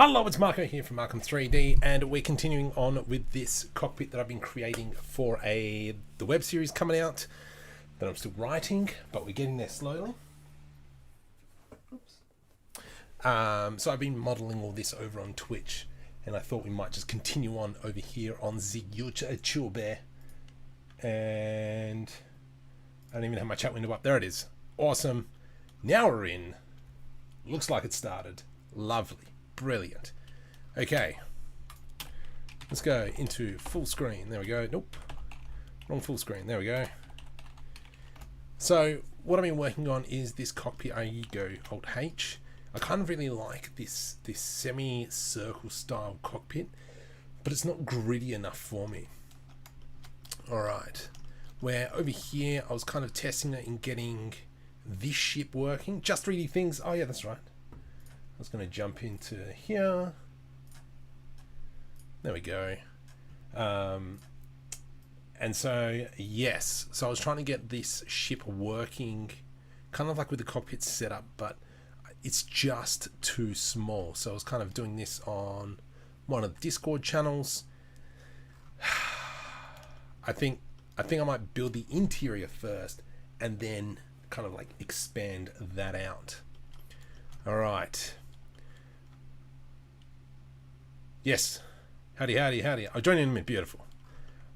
Hello, it's Marco here from Markham 3D, and we're continuing on with this cockpit that I've been creating for the web series coming out that I'm still writing, but we're getting there slowly. So I've been modeling all this over on Twitch, and I thought we might just continue on over here on the YouTube. And I don't even have my chat window up. There it is. Awesome. Now we're in. Looks like it started. Lovely. Brilliant. Okay. Let's go into full screen. There we go. Nope. Wrong full screen. There we go. So what I've been working on is this cockpit. I go Alt H. I kind of really like this semi-circle style cockpit, but it's not gritty enough for me. Alright. Where over here I was kind of testing it and getting this ship working. Just 3D things. Oh yeah, that's right. I was going to jump into here. There we go. And so, yes. So I was trying to get this ship working kind of like with the cockpit setup, but it's just too small. So I was kind of doing this on one of the Discord channels. I think I might build the interior first and then kind of like expand that out. All right. Yes. Howdy. I'll join in a minute. Beautiful.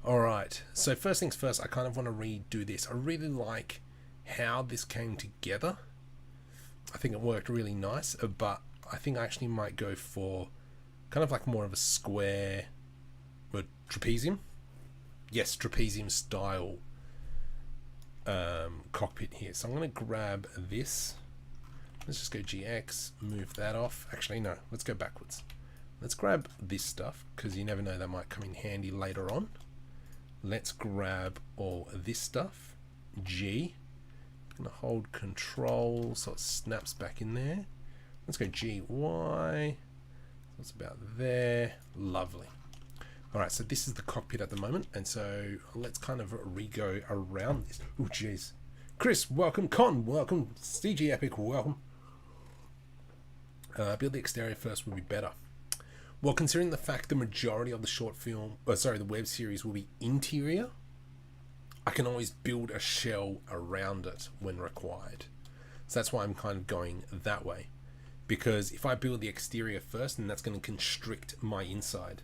All right. So first things first, I kind of want to redo this. I really like how this came together. I think it worked really nice, but I think I actually might go for kind of like more of a square or trapezium. Yes, trapezium style cockpit here. So I'm going to grab this. Let's just go GX, move that off. Actually, no, let's go backwards. Let's grab this stuff, because you never know, that might come in handy later on. Let's grab all this stuff. G. I'm going to hold control so it snaps back in there. Let's go G, Y. That's about there. Lovely. Alright, so this is the cockpit at the moment, and so let's kind of re-go around this. Oh, jeez. Chris, welcome. Con, welcome. CG Epic, welcome. Build the exterior first would be better. Well, considering the fact the majority of the the web series will be interior, I can always build a shell around it when required. So that's why I'm kind of going that way. Because if I build the exterior first, then that's going to constrict my inside.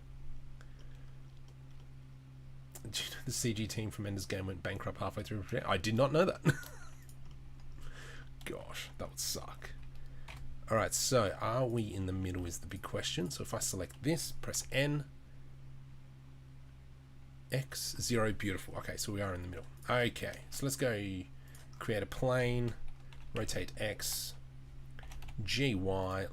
The CG team from Ender's Game went bankrupt halfway through. I did not know that. Gosh, that would suck. Alright, so are we in the middle is the big question. So if I select this, press N, X, 0, beautiful. Okay, so we are in the middle. Okay, so let's go create a plane, rotate X, G, Y,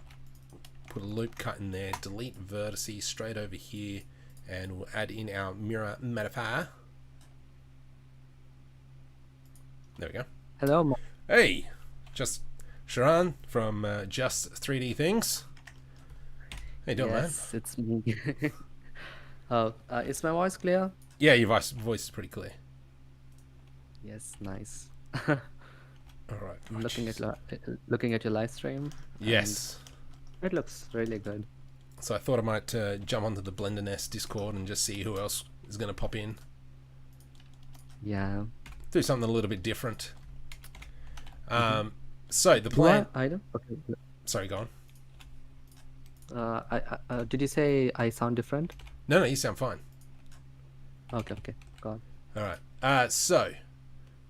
put a loop cut in there, delete vertices straight over here, and we'll add in our mirror modifier. There we go. Hello. Hey, just Sharan from Just 3D Things. How you doing, man? Yes, it's me. Is my voice clear? Yeah, your voice is pretty clear. Yes, nice. All right. I'm looking at your live stream. Yes. It looks really good. So I thought I might jump onto the Blender Nest Discord and just see who else is going to pop in. Yeah. Do something a little bit different. So the plan. Item? Okay. Sorry, go on. Did you say I sound different? No, you sound fine. Okay. Go on. All right. So,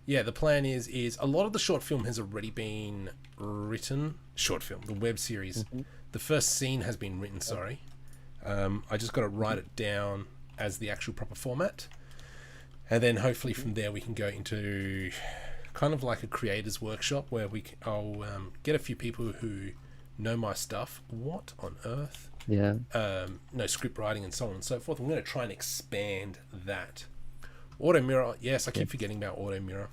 yeah, the plan is a lot of the short film has already been written. Short film, the web series. Mm-hmm. The first scene has been written. Sorry. I just got to write it down as the actual proper format, and then hopefully from there we can go into kind of like a creators workshop where I'll get a few people who know my stuff. What on earth? Yeah. No script writing and so on and so forth. I'm going to try and expand that. Auto mirror. Yes, I keep forgetting about auto mirror.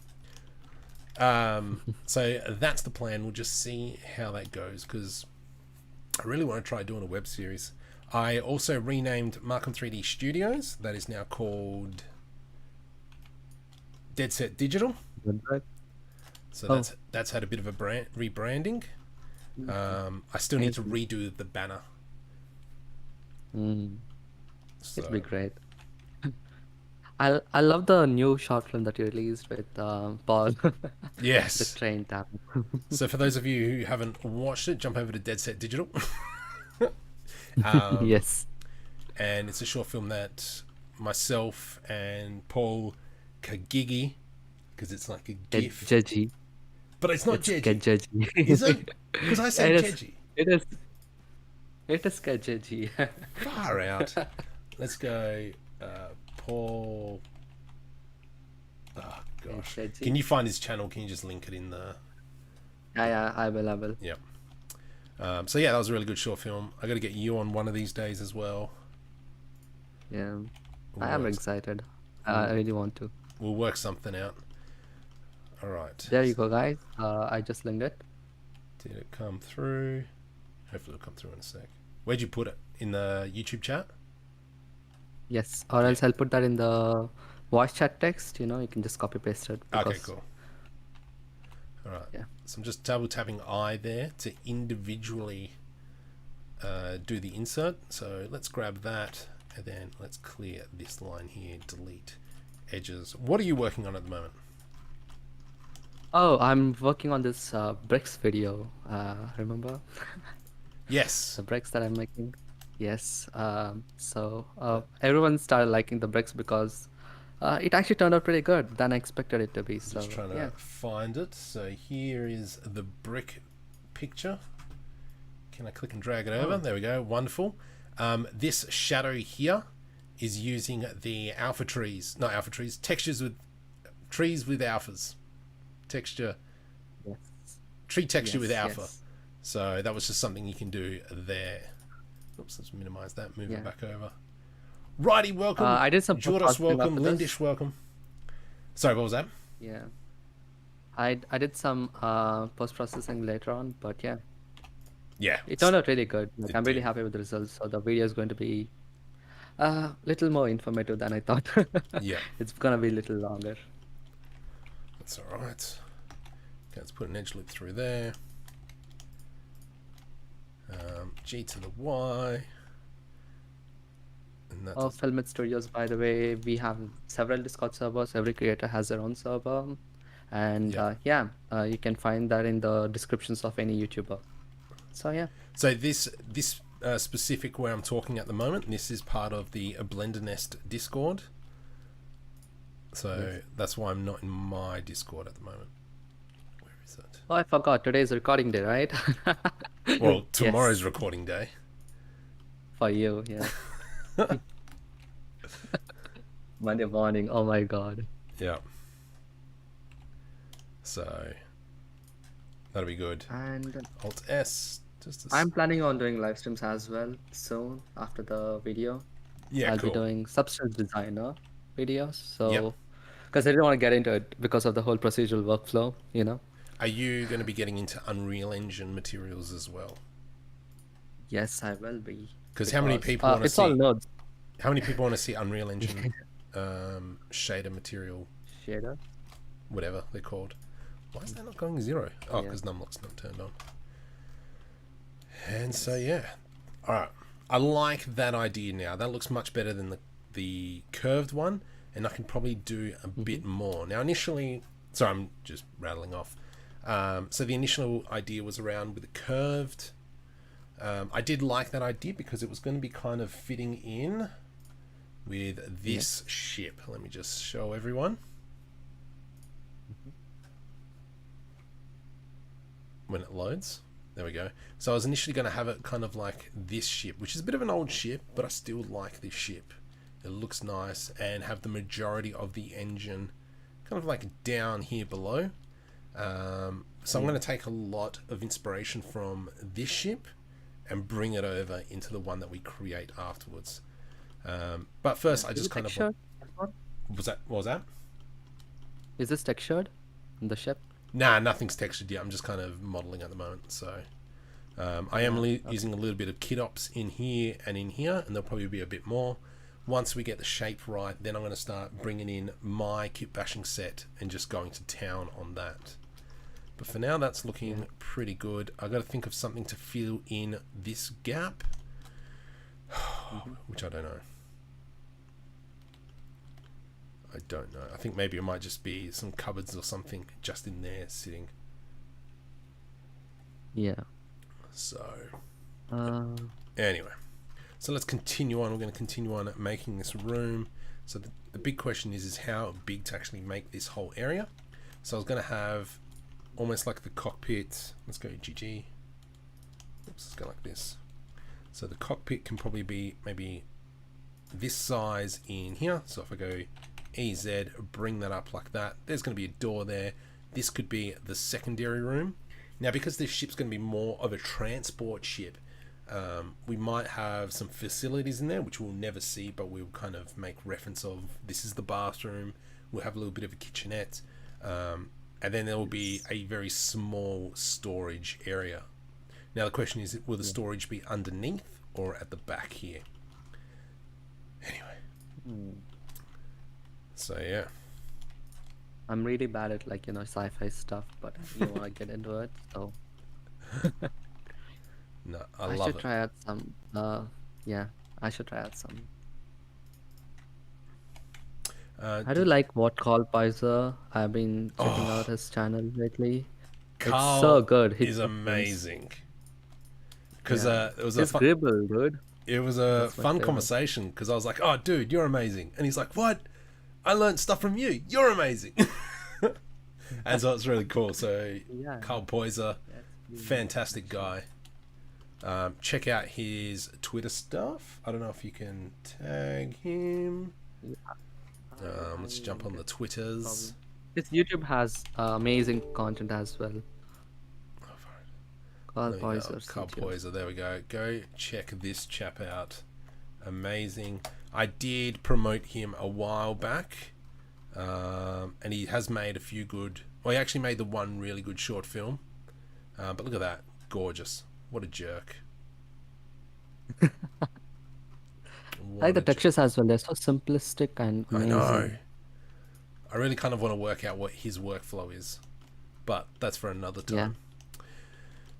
So that's the plan. We'll just see how that goes, because I really want to try doing a web series. I also renamed Markham 3D Studios. That is now called Dead Set Digital. So that's had a bit of a rebranding. I still need to redo the banner Mm. It'll be So great. I love the new short film that you released with Paul, the yes. train tap. So for those of you who haven't watched it, jump over to Dead Set Digital. um, Yes. and it's a short film that myself and Paul Kagigi, because it's like a Get GIF, judgy. but it's not It's get Jeji. judgy. Is it? Because I said It is. Jeji. It is. It is get judgy. Far out. Let's go, Paul. Oh gosh. Judgy. Can you find his channel? Can you just link it in the? Yeah, I will. I will. Yep. So yeah, that was a really good short film. I got to get you on one of these days as well. Yeah, We'll I am work, excited. I really want to. we'll work something out. All right. There you go, guys. I just linked it. Did it come through? Hopefully it'll come through in a sec. Where'd you put it? In the YouTube chat? Yes, or else I'll put that in the voice chat text. You can just copy paste it. Okay, Because, cool. All right. Yeah. So I'm just double tapping I there to individually do the insert. So let's grab that and then let's clear this line here, delete edges. What are you working on at the moment? Oh, I'm working on this bricks video. Remember Yes. the bricks that I'm making? Yes. So everyone started liking the bricks because it actually turned out pretty good than I expected it to be. So Just trying to yeah. find it. So here is the brick picture. Can I click and drag it over? There we go. Wonderful. This shadow here is using the alpha trees, not alpha trees, textures with trees with alphas. Texture, Yes. tree texture with Yes, alpha. yes. So that was just something you can do there. Oops, let's minimize that, move Yeah. it back over. Righty, welcome. I did some Jordos, post-processing welcome. after this. Lindish, welcome. Sorry, what was that? Yeah. I did some post processing later on, but yeah, Yeah. it turned out really good. Like, It I'm really did. happy with the results. So the video is going to be a little more informative than I thought. Yeah. It's gonna be a little longer. That's all right. Okay, let's put an edge loop through there. G to the Y. And that's Oh, Filmit Studios, by the way, we have several Discord servers. Every creator has their own server, and Yeah. you can find that in the descriptions of any YouTuber. So yeah. So this specific where I'm talking at the moment, this is part of the Blender Nest Discord. So that's why I'm not in my Discord at the moment. Where is it? Oh, I forgot. Today is recording day, right? Well, tomorrow's Yes, recording day. for you, yeah. Monday morning. Oh my God. Yeah. So that'll be good. And Alt S. Just a I'm planning on doing live streams as well soon after the video. yeah, I'll cool. be doing Substance Designer videos. Yep. So, because I didn't want to get into it because of the whole procedural workflow. Are you going to be getting into Unreal Engine materials as well? Yes, I will be. Because how many Because people want to it's all see? nodes. How many people want to see Unreal Engine shader material, Shader. whatever they're called? Why is that not going 0? Oh, Yeah. because Numlock's not turned on. And so yeah, all right. I like that idea now. That looks much better than the curved one, and I can probably do a bit more. Now, initially, sorry, I'm just rattling off. So the initial idea was around with the curved. I did like that idea because it was going to be kind of fitting in with this ship. Let me just show everyone. When it loads. There we go. So I was initially going to have it kind of like this ship, which is a bit of an old ship, but I still like this ship. It looks nice, and have the majority of the engine kind of like down here below. So I'm going to take a lot of inspiration from this ship and bring it over into the one that we create afterwards. But first, I Is just it kind of... textured? What was that? Is this textured in the ship? Nah, nothing's textured yet. I'm just kind of modeling at the moment. So I am using a little bit of KitOps in here and in here, and there'll probably be a bit more. Once we get the shape right, then I'm going to start bringing in my kit bashing set and just going to town on that. But for now, that's looking pretty good. I've got to think of something to fill in this gap. which I don't know. I don't know. I think maybe it might just be some cupboards or something just in there sitting. Yeah. So Uh, anyway, so let's continue on. We're going to continue on making this room. So the big question is how big to actually make this whole area. So I was going to have almost like the cockpit. Let's go GG. Oops, let's go like this. So the cockpit can probably be maybe this size in here. So if I go EZ, bring that up like that, there's going to be a door there. This could be the secondary room. Now, because this ship's going to be more of a transport ship, we might have some facilities in there which we'll never see, but we'll kind of make reference of. This is the bathroom. We'll have a little bit of a kitchenette, and then there will be a very small storage area. Now the question is, will the storage be underneath or at the back here? Anyway, so yeah. I'm really bad at like sci-fi stuff, but you want to get into it, so No, I I love should it. try out some. Yeah, I should try out some. I do like what Carl Pfizer. I've been checking out his channel lately. It's so Carl good. He is talks sense. amazing because Yeah, it was a he's fun, Gribble, dude. it was a That's my fun favorite. conversation because I was like, "Oh, dude, you're amazing," and he's like, "What? I learned stuff from you. You're amazing." And so it's really cool. So Yeah, Carl Poiser, that's really fantastic guy. Check out his Twitter stuff. I don't know if you can tag him. yeah. Let's I jump on will the get Twitters. problem. His YouTube has amazing content as well. Carl There we go. Pfizer's Carl YouTube. Poiser. There we go. Go check this chap out. Amazing. I did promote him a while back, and he has made a few good. Well, he actually made the one really good short film. But look at that, gorgeous. What a jerk. I What like the a jerk. textures as well. They're so simplistic and I know. amazing. I really kind of want to work out what his workflow is, but that's for another Yeah. time.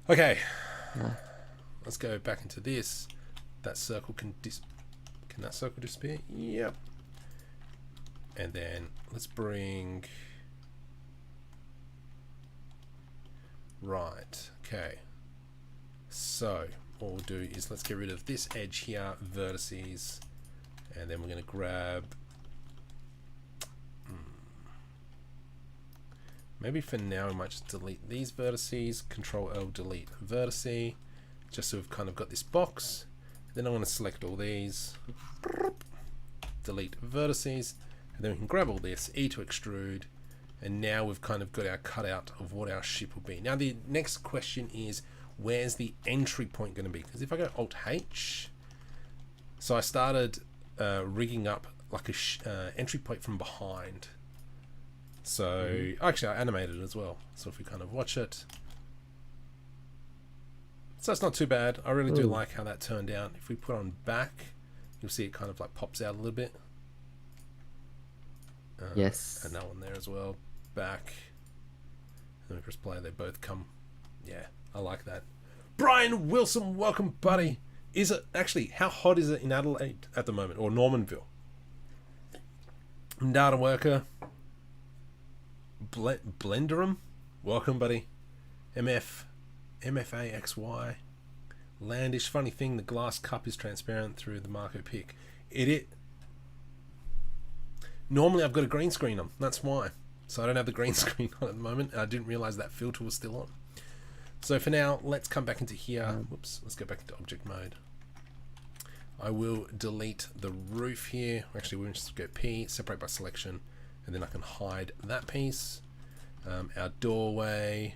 Okay, Yeah. let's go back into this. That circle can that circle disappear? Yep. And then let's bring. Right. Okay. So what we'll do is let's get rid of this edge here, vertices, and then we're going to grab. Maybe for now we might just delete these vertices, Control L, delete vertice, just so we've kind of got this box. Then I'm going to select all these, delete vertices, and then we can grab all this, E to extrude, and now we've kind of got our cutout of what our ship will be. Now the next question is, where's the entry point going to be? Because if I go Alt H, so I started rigging up like a entry point from behind. So actually I animated it as well. So if we kind of watch it, so it's not too bad. I really do Ooh. like how that turned out. If we put on back, you'll see it kind of like pops out a little bit. Yes. And that one there as well. Back. And then we press play. They both come. Yeah, I like that. Brian Wilson, welcome, buddy. Is it actually, how hot is it in Adelaide at the moment, or Normanville? Data worker. Blenderum, welcome, buddy. MFAXY. Landish, funny thing, the glass cup is transparent through the Marco pick. Normally I've got a green screen on, that's why. So I don't have the green screen on at the moment. I didn't realize that filter was still on. So for now, let's come back into here. Whoops, let's go back into object mode. I will delete the roof here. Actually, we'll just go P, separate by selection, and then I can hide that piece. Our doorway.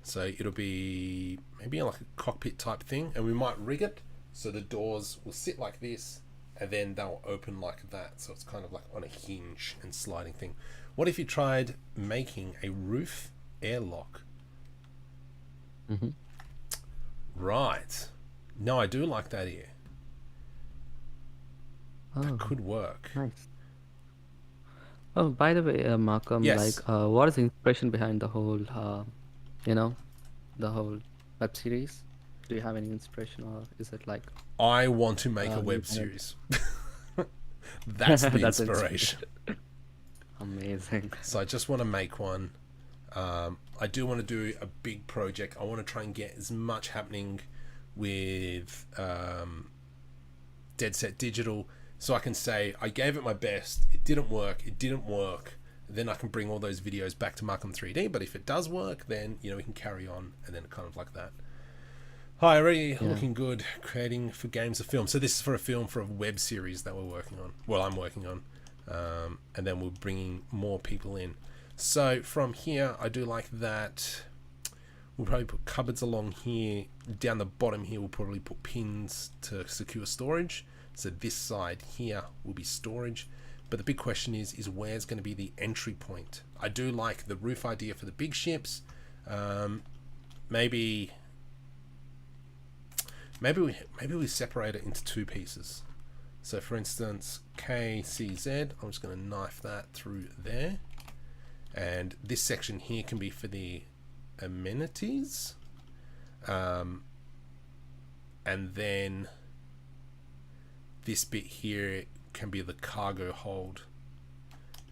So it'll be maybe like a cockpit type thing, and we might rig it so the doors will sit like this, and then they'll open like that. So it's kind of like on a hinge and sliding thing. What if you tried making a roof airlock? Mm-hmm. Right. No, I do like that here. Oh, That could work. nice. Oh, by the way, Malcolm, Yes. what is the inspiration behind the whole, the whole web series? do you have any inspiration, or is it like I want to make a you web wanted- series. That's the That's inspiration. amazing? So I just want to make one. I do want to do a big project. I want to try and get as much happening with Dead Set Digital, so I can say I gave it my best. It didn't work. Then I can bring all those videos back to Markham 3D. But if it does work, then we can carry on, and then kind of like that. Hi, already looking good. Creating for games of film. So this is for a film for a web series that we're working on. Well, I'm working on, and then we're bringing more people in. So from here, I do like that. We'll probably put cupboards along here. Down the bottom here, we'll probably put pins to secure storage. So this side here will be storage. But the big question is where's going to be the entry point? I do like the roof idea for the big ships. Maybe we separate it into two pieces. So for instance, KCZ, I'm just going to knife that through there. And this section here can be for the amenities. And then this bit here can be the cargo hold.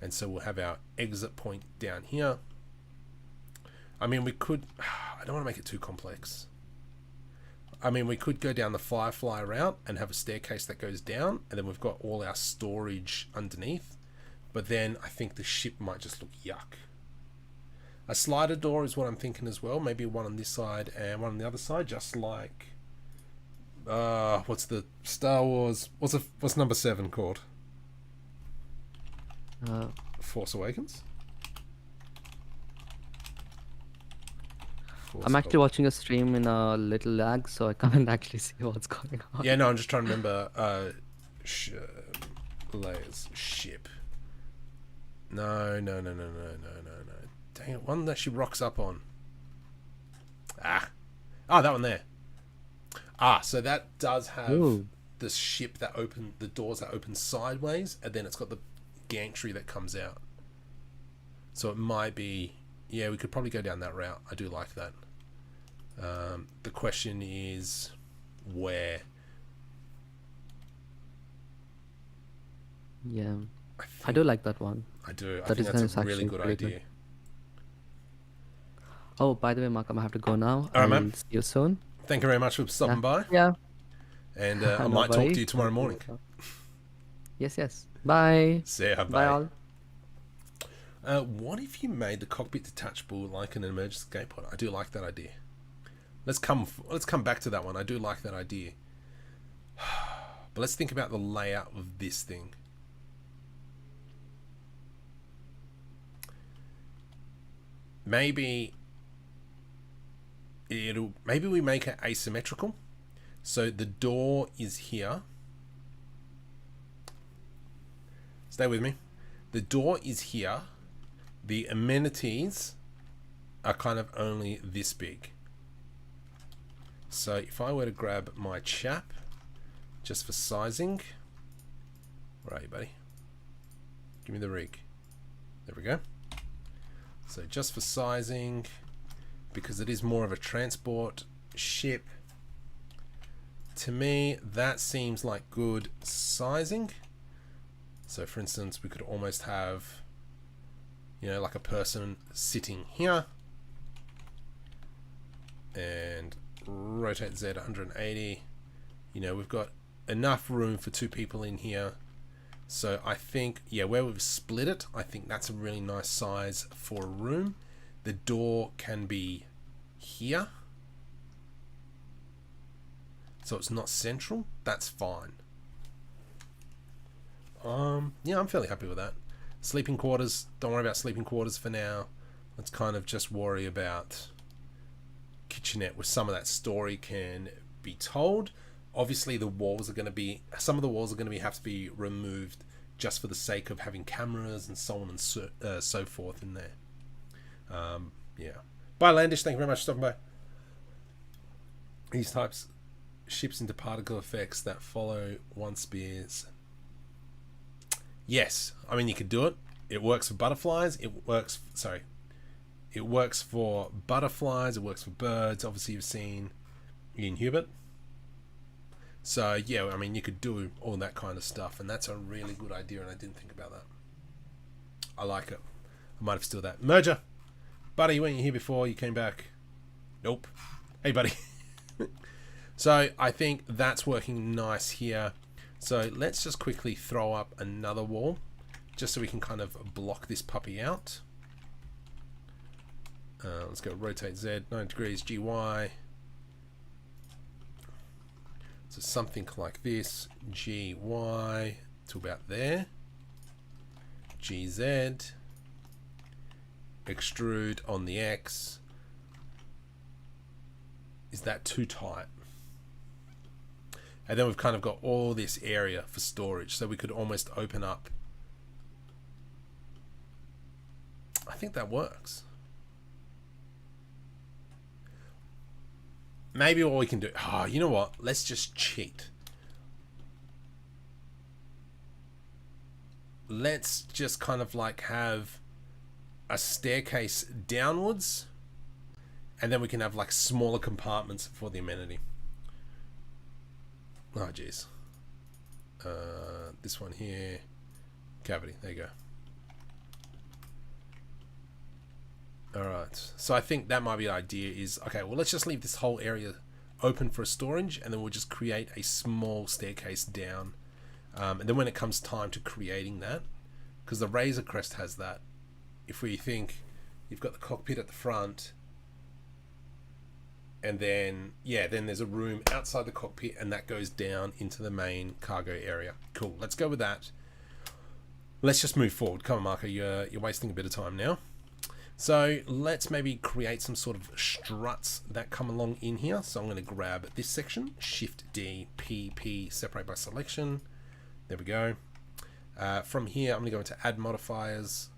And so we'll have our exit point down here. I mean, we could... I don't want to make it too complex. I mean, we could go down the Firefly route and have a staircase that goes down, and then we've got all our storage underneath. But then I think the ship might just look yuck. A slider door is what I'm thinking as well. Maybe one on this side and one on the other side, just like what's the Star Wars? What's number 7 called? Force Awakens. I'm actually watching a stream in a little lag, so I can't actually see what's going on. Yeah, no, I'm just trying to remember. Layers ship. No. Dang it, one that she rocks up on. That one there. So that does have the ship that the doors that open sideways, and then it's got the gantry that comes out. So it might be, we could probably go down that route. I do like that. The question is where. Yeah, I do like that one. I do. I That think design that's is a really actually good pretty idea. good. Oh, by the way, Malcolm, I have to go now. All right, I'll man. see you soon. Thank you very much for stopping by. Yeah. And I No might talk to worries. you tomorrow morning. Yes. Bye. See ya. Bye Bye. all. What if you made the cockpit detachable like an emergency escape pod? I do like that idea. Let's come back to that one. I do like that idea. But let's think about the layout of this thing. Maybe we make it asymmetrical. So the door is here. Stay with me. The door is here. The amenities are kind of only this big. So if I were to grab my chap, just for sizing, where are you, buddy? Give me the rig. There we go. So just for sizing, because it is more of a transport ship, to me that seems like good sizing. So for instance, we could almost have, like a person sitting here, and rotate Z 180. We've got enough room for 2 people in here. So I think, where we've split it, I think that's a really nice size for a room. The door can be here, so it's not central. That's fine. I'm fairly happy with that. Sleeping quarters, don't worry about sleeping quarters for now. Let's kind of just worry about kitchenette, where some of that story can be told. Obviously the walls are going to be, some of the walls are going to have to be removed just for the sake of having cameras and so on and so forth in there. Bye Landish, thank you very much for stopping by. These types ships into particle effects that follow one spears. Yes, I mean you could do it. It works for butterflies. It works for butterflies. It works for birds. Obviously you've seen inhibit. So yeah, I mean, you could do all that kind of stuff, and that's a really good idea, and I didn't think about that. I like it. I might have still that. Merger! Buddy, weren't you here before? You came back. Nope. Hey, buddy. So I think that's working nice here. So let's just quickly throw up another wall, just so we can kind of block this puppy out. Let's go rotate Z, 9 degrees, GY. So something like this, GY to about there, GZ, extrude on the X. Is that too tight? And then we've kind of got all this area for storage, so we could almost open up. I think that works. Maybe what we can do, you know what? Let's just cheat. Let's just kind of like have a staircase downwards, and then we can have like smaller compartments for the amenity. Oh, jeez. This one here, cavity, there you go. Alright, so I think that might be the idea is, okay, well, let's just leave this whole area open for storage, and then we'll just create a small staircase down. And then when it comes time to creating that, because the Razor Crest has that, if we think you've got the cockpit at the front, and then, yeah, then there's a room outside the cockpit, and that goes down into the main cargo area. Cool, let's go with that. Let's just move forward. Come on, Marco, you're wasting a bit of time now. So let's maybe create some sort of struts that come along in here. So I'm going to grab this section, Shift D, P, P, separate by selection. There we go. From here, I'm going to go into add modifiers.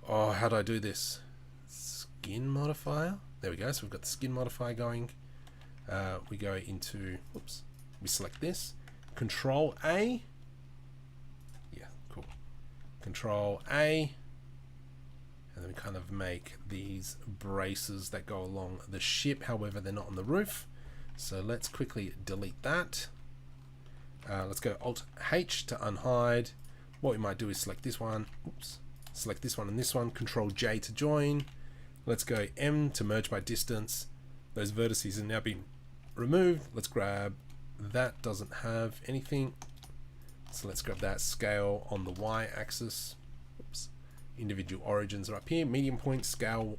Oh, how do I do this? Skin modifier. There we go. So we've got the skin modifier going. We go into, whoops, we select this. Control A. Yeah, cool. Control A. And then we kind of make these braces that go along the ship. However, they're not on the roof. So let's quickly delete that. Let's go Alt H to unhide. What we might do is select this one. Oops. Select this one and this one. Control J to join. Let's go M to merge by distance. Those vertices are now being removed. Let's grab that. Doesn't have anything. So let's grab that. Scale on the Y axis. Oops. Individual origins are up here. Medium point, scale.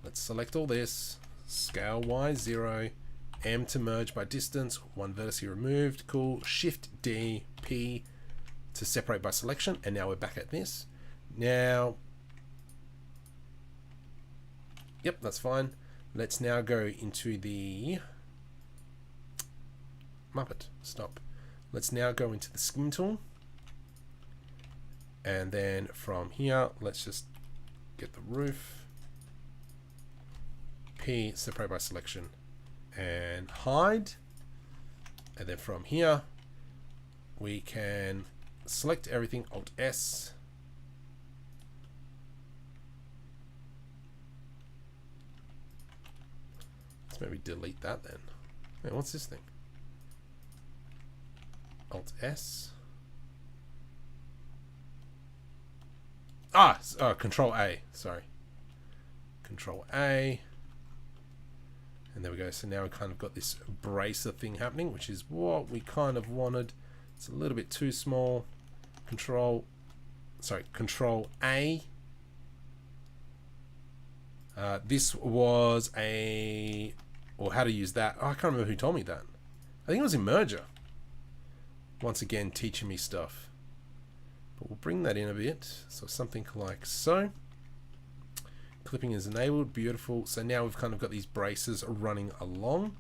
Let's select all this. Scale Y 0. M to merge by distance. One vertex removed. Cool. Shift D, P to separate by selection. And now we're back at this. Now, yep, that's fine. Let's now go into the Muppet. Stop. Let's now go into the skin tool. And then from here, let's just get the roof. P, separate by selection. And hide. And then from here, we can select everything, Alt S. Let's maybe delete that then. Wait, what's this thing? Alt S. Control A, sorry. Control A. And there we go. So now we kind of got this bracer thing happening, which is what we kind of wanted. It's a little bit too small. Control A. This was a, or how to use that. Oh, I can't remember who told me that. I think it was in Merger. Once again, teaching me stuff. But we'll bring that in a bit. So something like so. Clipping is enabled. Beautiful. So now we've kind of got these braces running along.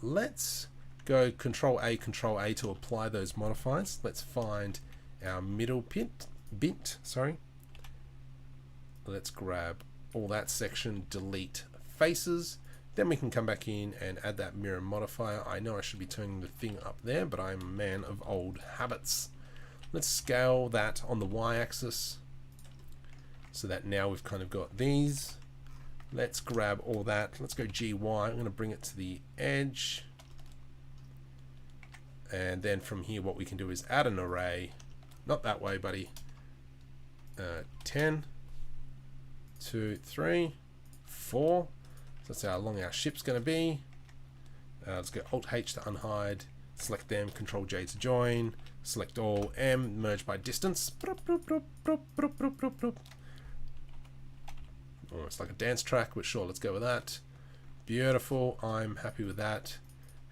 Let's go Control A to apply those modifiers. Let's find our middle bit. Sorry. Let's grab all that section, delete faces. Then we can come back in and add that mirror modifier. I know I should be turning the thing up there, but I'm a man of old habits. Let's scale that on the Y-axis so that now we've kind of got these. Let's grab all that. Let's go GY. I'm going to bring it to the edge. And then from here, what we can do is add an array. Not that way, buddy. 10, 2, 3, 4. So that's how long our ship's going to be. Let's go Alt-H to unhide. Select them. Control-J to join. Select all. M. Merge by distance. Almost like a dance track, but sure, let's go with that. Beautiful. I'm happy with that.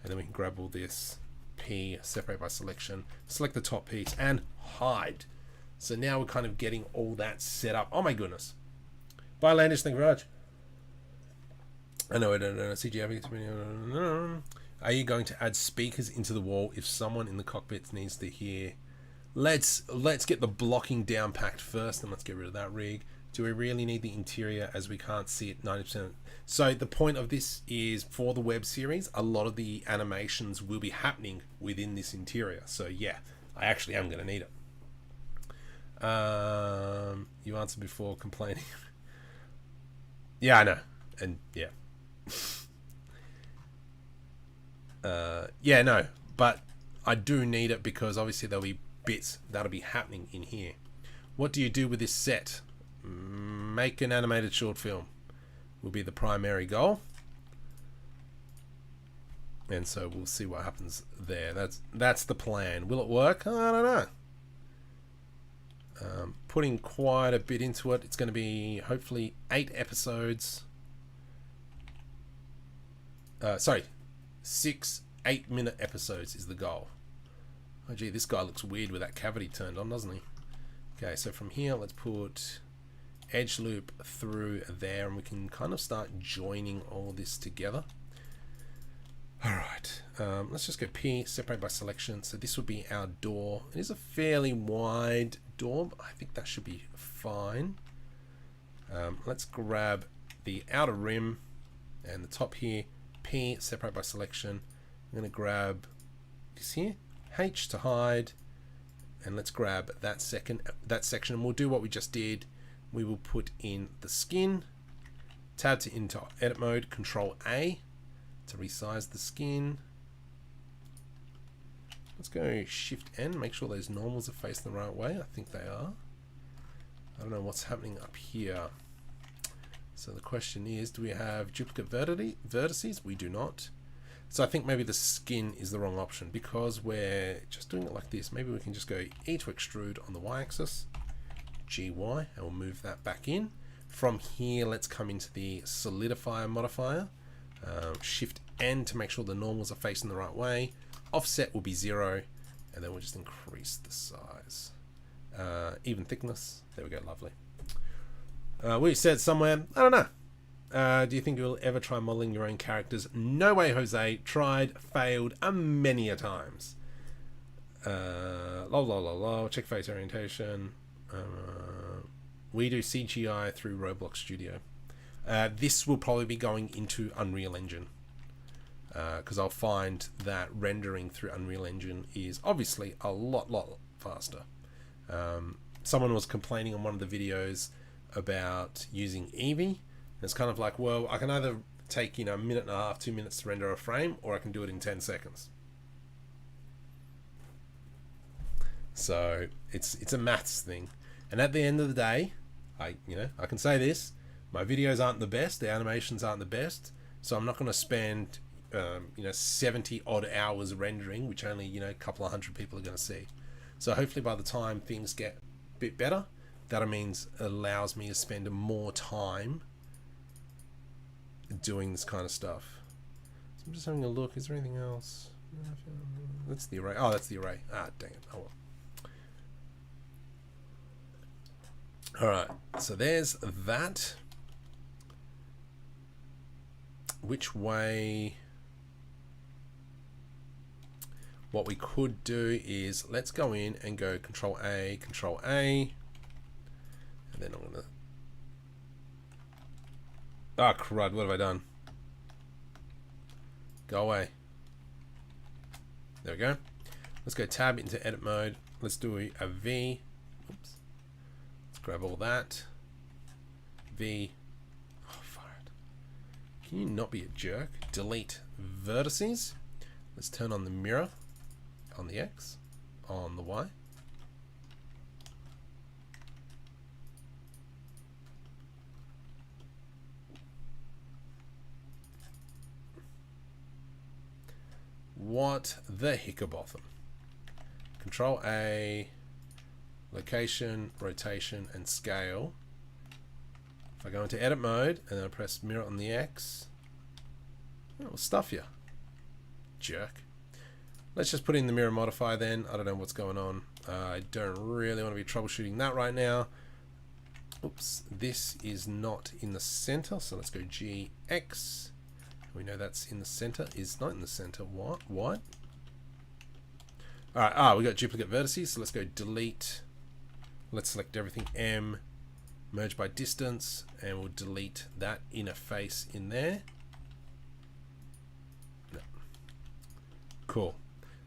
And then we can grab all this. P. Separate by selection. Select the top piece and hide. So now we're kind of getting all that set up. Oh my goodness. Bye, Landis. Thank you very much. I know. CGI. Are you going to add speakers into the wall if someone in the cockpit needs to hear? Let's get the blocking down packed first, and let's get rid of that rig. Do we really need the interior as we can't see it 90%? So the point of this is for the web series, a lot of the animations will be happening within this interior. So yeah, I actually am going to need it. You answered before complaining. Yeah, I know. And yeah. Yeah, no, but I do need it because obviously there'll be bits that'll be happening in here. What do you do with this set? Make an animated short film will be the primary goal, and so we'll see what happens there. That's the plan. Will it work? I don't know. Putting quite a bit into it. It's going to be hopefully 8 episodes. Sorry, 6 8-minute episodes is the goal. Oh gee, this guy looks weird with that cavity turned on, doesn't he? Okay, so from here, let's put edge loop through there, and we can kind of start joining all this together. All right, let's just go P, separate by selection. So this would be our door. It is a fairly wide door, but I think that should be fine. Let's grab the outer rim and the top here. P, separate by selection. I'm going to grab this here, H to hide, and let's grab that section. And we'll do what we just did. We will put in the skin, tab to into edit mode, Control A to resize the skin. Let's go Shift N, make sure those normals are facing the right way. I think they are. I don't know what's happening up here. So the question is, do we have duplicate vertices? We do not. So I think maybe the skin is the wrong option because we're just doing it like this. Maybe we can just go E to extrude on the y-axis, GY, and we'll move that back in. From here, let's come into the solidifier modifier. Shift N to make sure the normals are facing the right way. Offset will be 0, and then we'll just increase the size. Even thickness. There we go, lovely. We said somewhere, I don't know. Do you think you'll ever try modeling your own characters? No way, Jose. Tried, failed many a times. Check face orientation. We do CGI through Roblox Studio. This will probably be going into Unreal Engine. Because I'll find that rendering through Unreal Engine is obviously a lot faster. Someone was complaining on one of the videos about using Eevee, and it's kind of like, well, I can either take a minute and a half, 2 minutes to render a frame, or I can do it in 10 seconds. So it's a maths thing, and at the end of the day, I can say this: my videos aren't the best, the animations aren't the best, so I'm not going to spend 70 odd hours rendering, which only a couple of hundred people are going to see. So hopefully by the time things get a bit better, that means it allows me to spend more time doing this kind of stuff. So I'm just having a look. Is there anything else? That's the array. Oh, that's the array. Ah, dang it. Oh well. Alright, so there's that. Which way? What we could do is let's go in and go Control A, and then I'm gonna. Ah, crud! What have I done? Go away. There we go. Let's go tab into edit mode. Let's do a V. Oops. Let's grab all that. V. Oh, fire it. Can you not be a jerk? Delete vertices. Let's turn on the mirror on the X, on the Y. What the Hickabotham? Control A, location, rotation, and scale. If I go into edit mode and then I press mirror on the X, it will stuff you. Jerk. Let's just put in the mirror modifier then. I don't know what's going on. I don't really want to be troubleshooting that right now. Oops, this is not in the center, so let's go GX. We know that's in the center. Is not in the center. What? What? Alright, we got duplicate vertices, so let's go delete. Let's select everything M, merge by distance, and we'll delete that inner face in there. No. Cool.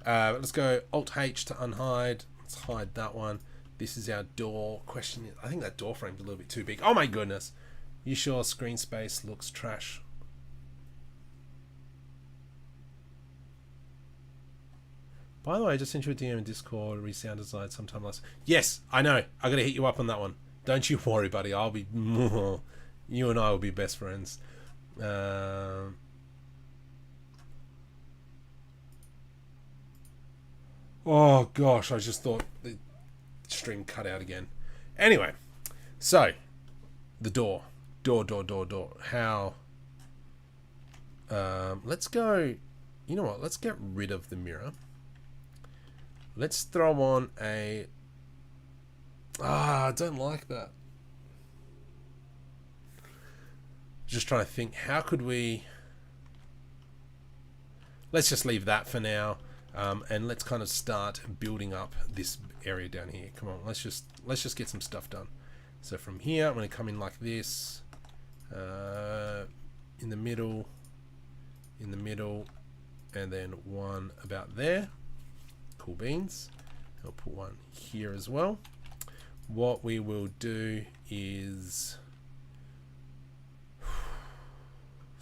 Let's go Alt H to unhide. Let's hide that one. This is our door. Question, I think that door frame's a little bit too big. Oh my goodness. You sure screen space looks trash? By the way, I just sent you a DM in Discord, resound design sometime last. Yes, I know. I gotta hit you up on that one. Don't you worry, buddy. I'll be you and I will be best friends. Oh gosh, I just thought the stream cut out again. Anyway, so the door. How? Let's go. You know what? Let's get rid of the mirror. Let's throw on a... I don't like that. Just trying to think, how could we... Let's just leave that for now. And let's kind of start building up this area down here. Come on, let's just get some stuff done. So from here, I'm going to come in like this. In the middle. And then one about there. Cool beans. I'll put one here as well. What we will do is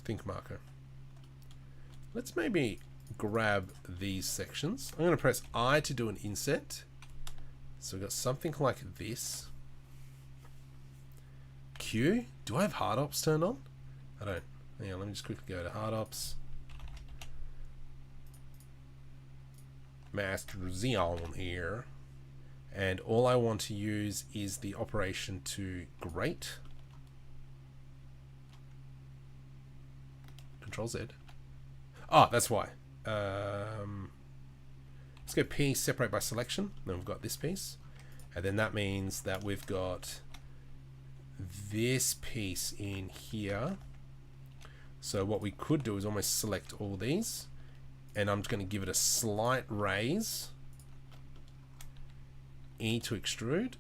think marker. Let's maybe grab these sections. I'm going to press I to do an inset. So we've got something like this. Q. Do I have hard ops turned on? I don't. Hang on, let me just quickly go to hard ops. Master Xeon here, and all I want to use is the operation to grate. Control Z. Oh, that's why. Let's go P, separate by selection. Then we've got this piece, and then that means that we've got this piece in here. So what we could do is almost select all these. And I'm just going to give it a slight raise. E to extrude.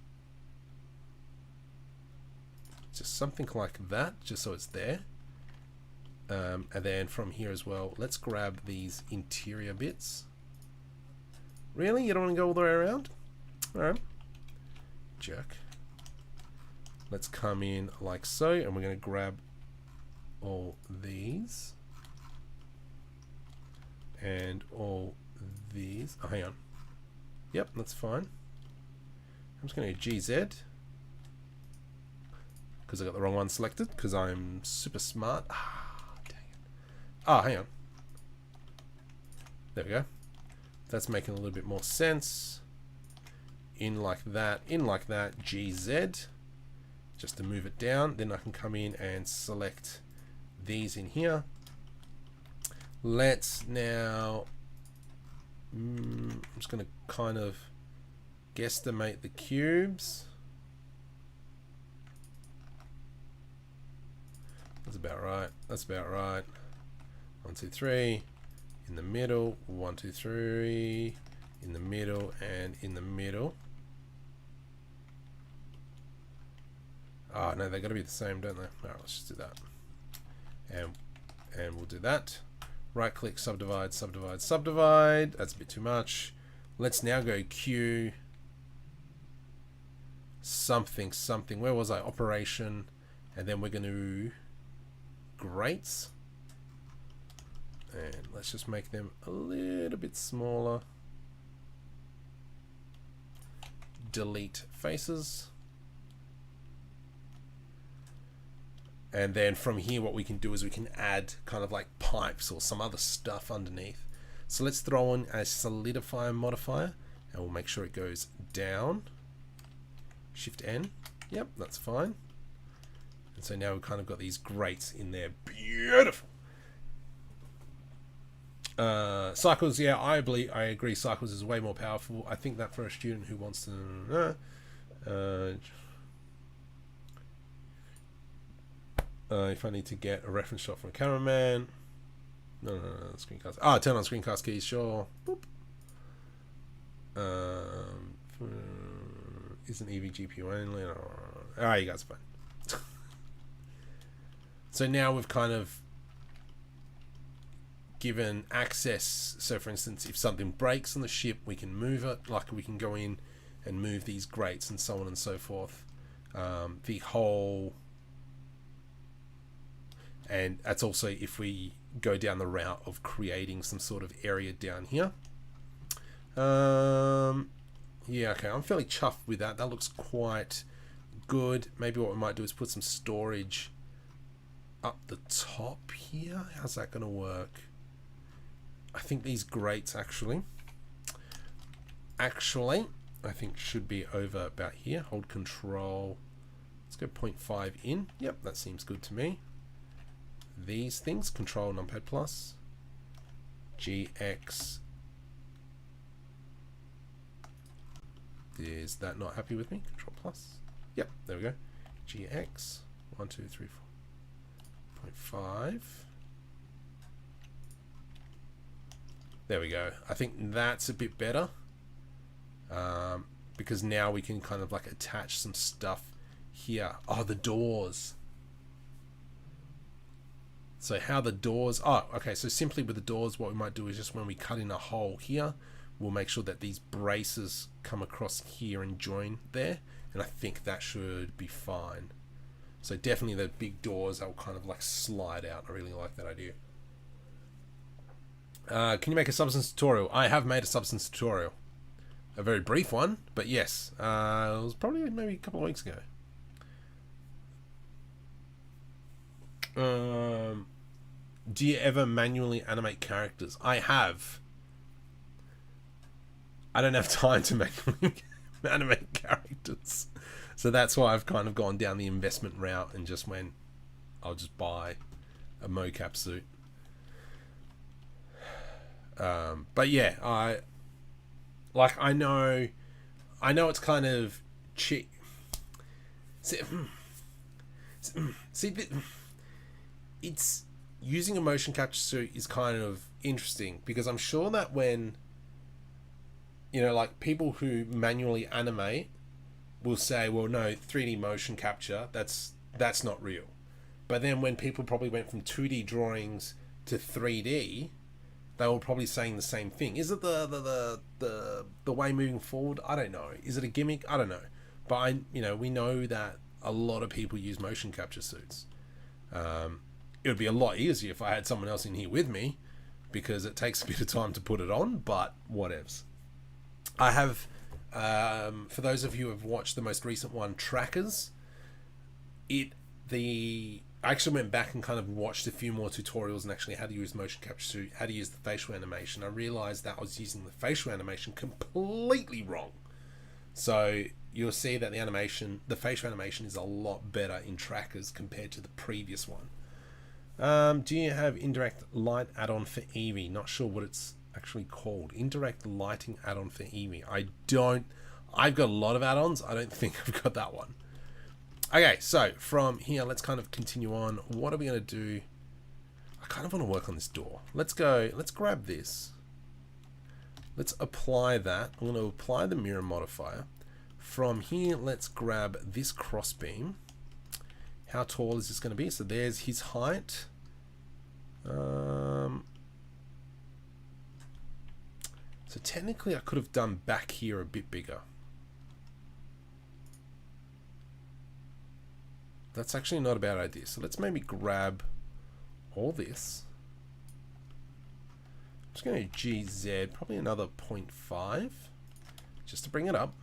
Just something like that, just so it's there. And then from here as well, let's grab these interior bits. Really? You don't want to go all the way around? Alright. Jerk. Let's come in like so, and we're going to grab all these. And all these. Oh, hang on. Yep, that's fine. I'm just going to go GZ. Because I got the wrong one selected. Because I'm super smart. Dang it. Oh, hang on. There we go. That's making a little bit more sense. In like that. GZ. Just to move it down. Then I can come in and select these in here. Let's now, I'm just going to kind of guesstimate the cubes. That's about right. 1, 2, 3. In the middle. 1, 2, 3. In the middle and in the middle. Oh, no, they got to be the same, don't they? Alright, let's just do that. And we'll do that. Right click, subdivide. That's a bit too much. Let's now go Q. Something. Where was I? Operation. And then we're going to grates. And let's just make them a little bit smaller. Delete faces. And then from here, what we can do is we can add kind of like pipes or some other stuff underneath. So let's throw in a solidify modifier, and we'll make sure it goes down. Shift N. Yep, that's fine. And so now we've kind of got these grates in there. Beautiful. Cycles, yeah, I agree. Cycles is way more powerful. I think that for a student who wants to, if I need to get a reference shot from a cameraman, no, screencast. Turn on screencast keys, sure. Boop. Isn't EV GPU only? You guys are fine. So now we've kind of given access. So for instance, if something breaks on the ship, we can move it. Like we can go in and move these grates and so on and so forth. The whole, and that's also if we go down the route of creating some sort of area down here. Yeah, okay, I'm fairly chuffed with that. That looks quite good. Maybe what we might do is put some storage up the top here. How's that going to work? I think these grates actually, I think should be over about here. Hold control. Let's go 0.5 in. Yep, that seems good to me. These things, control numpad plus, GX. Is that not happy with me? Control plus. Yep, there we go. GX 1, 2, 3, 4. 0.5. There we go. I think that's a bit better, because now we can kind of like attach some stuff here. Oh, the doors. So how the doors, okay, so simply with the doors, what we might do is just when we cut in a hole here, we'll make sure that these braces come across here and join there, and I think that should be fine. So definitely the big doors that will kind of like slide out. I really like that idea. Can you make a substance tutorial? I have made a substance tutorial. A very brief one, but yes. It was probably maybe a couple of weeks ago. Do you ever manually animate characters? I have. I don't have time to manually animate characters. So that's why I've kind of gone down the investment route and just went, I'll just buy a mocap suit. But yeah, I know it's kind of cheap. It's using a motion capture suit is kind of interesting, because I'm sure that when, you know, like people who manually animate will say, well, no, 3D motion capture, that's not real. But then when people probably went from 2D drawings to 3D, they were probably saying the same thing. Is it the way moving forward? I don't know. Is it a gimmick? I don't know. But we know that a lot of people use motion capture suits. It would be a lot easier if I had someone else in here with me, because it takes a bit of time to put it on, but whatevs. I have, for those of you who have watched the most recent one, Trackers, I actually went back and kind of watched a few more tutorials and actually how to use motion capture suit, how to use the facial animation. I realized that I was using the facial animation completely wrong. So you'll see that the facial animation is a lot better in Trackers compared to the previous one. Do you have indirect light add-on for Eevee? Not sure what it's actually called. Indirect lighting add-on for Eevee. I've got a lot of add-ons. I don't think I've got that one. Okay, so from here, let's kind of continue on. What are we going to do? I kind of want to work on this door. Let's grab this. Let's apply that. I'm going to apply the mirror modifier. From here, let's grab this crossbeam. How tall is this going to be? So there's his height. So technically I could have done back here a bit bigger. That's actually not a bad idea. So let's maybe grab all this. just going to GZ, probably another 0.5, just to bring it up.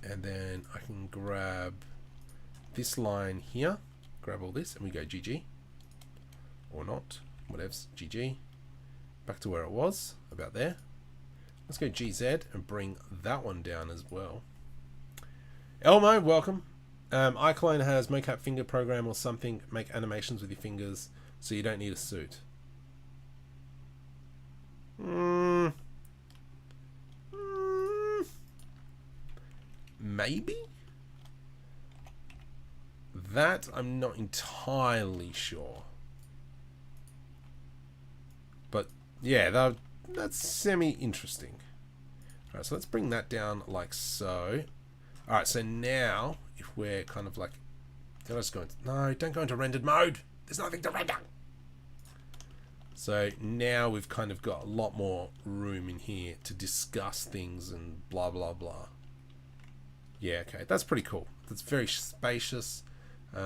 And then I can grab this line here, grab all this, and we go GG. Or not, whatevs, GG. Back to where it was, about there. Let's go GZ and bring that one down as well. Elmo, welcome. iClone has mocap finger program or something. Make animations with your fingers so you don't need a suit. Maybe? That I'm not entirely sure. But yeah, that's semi-interesting. Alright, so let's bring that down like so. Alright, so now, if we're kind of like... Did I just go into... No, don't go into rendered mode! There's nothing to render! So now we've kind of got a lot more room in here to discuss things and blah blah blah. Yeah, okay, that's pretty cool. That's very spacious. You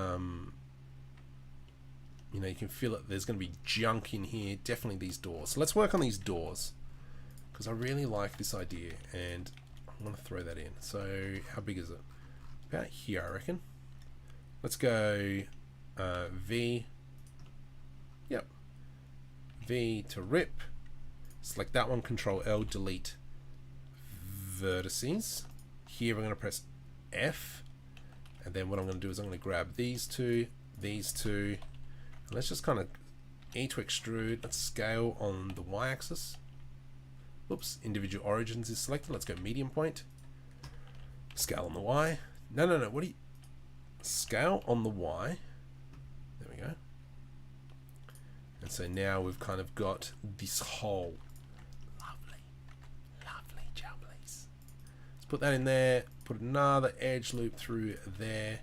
know, you can feel it. There's going to be junk in here. Definitely these doors. So let's work on these doors, because I really like this idea, and I'm going to throw that in. So how big is it? About here, I reckon. Let's go V. Yep. V to rip. Select that one. Control L. Delete vertices. Here we're going to press F, and then what I'm going to do is I'm going to grab these two, and let's just kind of E to extrude. Let's scale on the y-axis. Oops, individual origins is selected. Let's go medium point. Scale on the y. No. What do you... Scale on the y. There we go. And so now we've kind of got this whole lovely jumblies. Let's put that in there. Put another edge loop through there.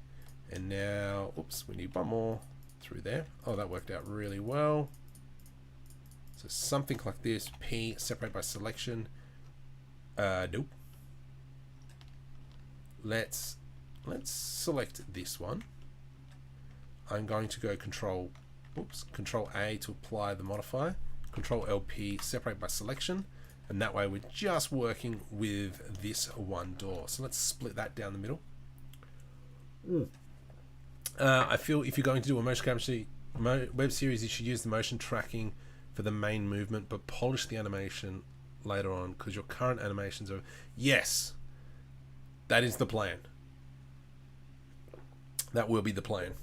And now, oops, we need one more through there. Oh, that worked out really well. So something like this. P, separate by selection. Nope. Let's select this one. I'm going to go Control A to apply the modifier. Control LP, separate by selection. And that way we're just working with this one door. So let's split that down the middle. I feel if you're going to do a motion capture web series, you should use the motion tracking for the main movement, but polish the animation later on, because your current animations are... Yes! That is the plan. That will be the plan.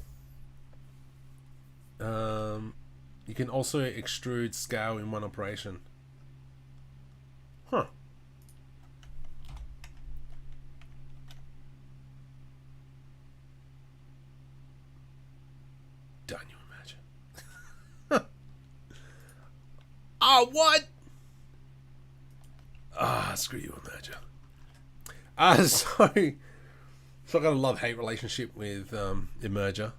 You can also extrude scale in one operation. Huh. Don't you imagine? Oh, what? Screw you, Imagine. So I got a love-hate relationship with Emerger.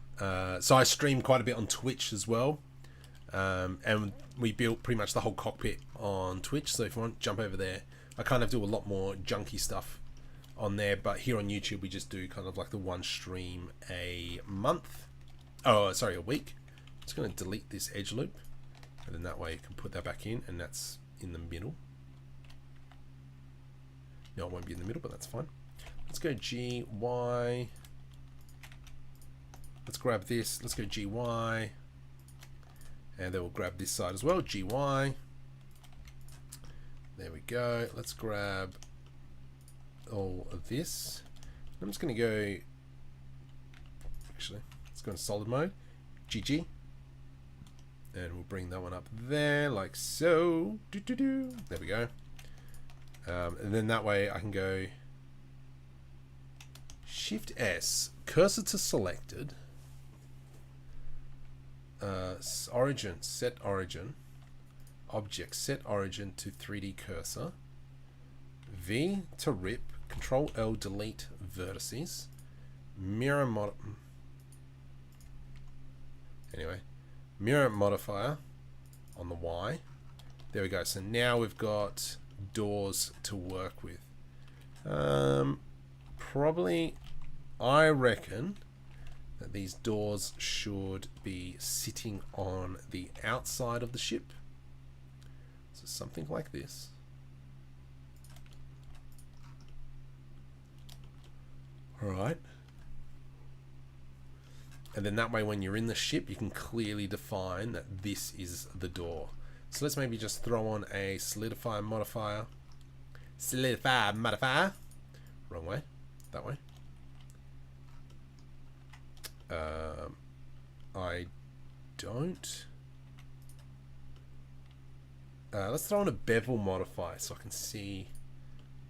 So I stream quite a bit on Twitch as well. And we built pretty much the whole cockpit on Twitch. So if you want, jump over there. I kind of do a lot more junky stuff on there. But here on YouTube, we just do kind of like the one stream a month. Oh, sorry, a week. Just going to delete this edge loop. And then that way you can put that back in. And that's in the middle. No, it won't be in the middle, but that's fine. Let's go GY. Let's grab this. Let's go GY. And then we'll grab this side as well. GY. There we go. Let's grab all of this. I'm just going to go... Actually, let's go in solid mode. GG. And we'll bring that one up there, like so. There we go. And then that way I can go Shift S, cursor to selected, origin, set origin, object, set origin to 3D cursor, V to rip, Control L, delete vertices, mirror modifier on the Y. There we go. So now we've got doors to work with. Probably, I reckon that these doors should be sitting on the outside of the ship. So something like this. Alright. And then that way when you're in the ship, you can clearly define that this is the door. So let's maybe just throw on a solidify modifier. Solidify modifier. Wrong way. That way. I don't. Let's throw on a bevel modifier so I can see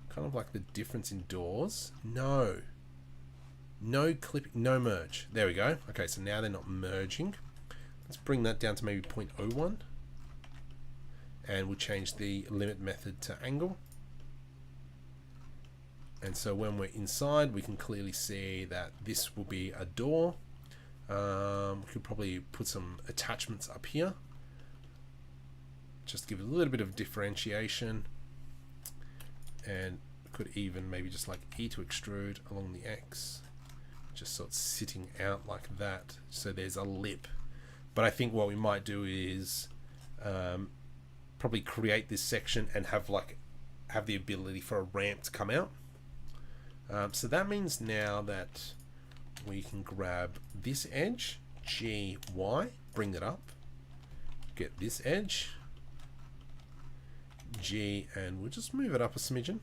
kind of like the difference in doors. No. No clipping, no merge. There we go. Okay, so now they're not merging. Let's bring that down to maybe 0.01. And we'll change the limit method to angle. And so when we're inside, we can clearly see that this will be a door. We could probably put some attachments up here. Just give it a little bit of differentiation. And could even maybe just like E to extrude along the X. Just so it's sitting out like that. So there's a lip. But I think what we might do is probably create this section and have the ability for a ramp to come out. So that means now that we can grab this edge, G, Y, bring it up, get this edge, G, and we'll just move it up a smidgen.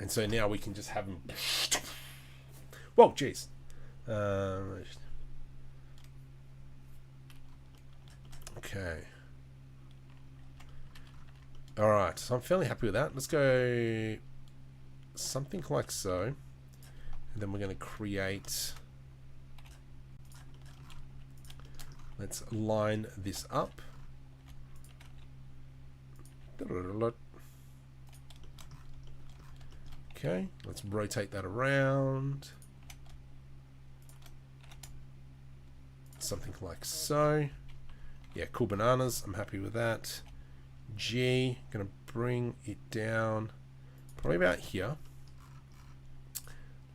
And so now we can just have them. Whoa, jeez. Okay. Alright, so I'm fairly happy with that. Let's go something like so. And then we're going to create. Let's line this up. Okay, let's rotate that around. Something like so. Yeah, cool bananas. I'm happy with that. G, gonna bring it down probably about here.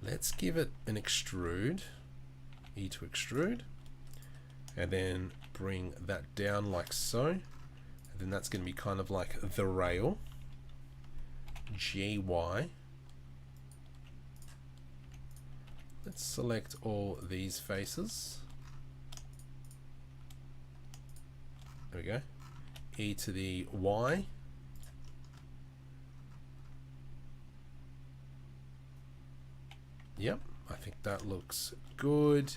Let's give it an extrude. E to extrude. And then bring that down like so. And then that's gonna be kind of like the rail. GY. Let's select all these faces. There we go. E to the Y. Yep, I think that looks good.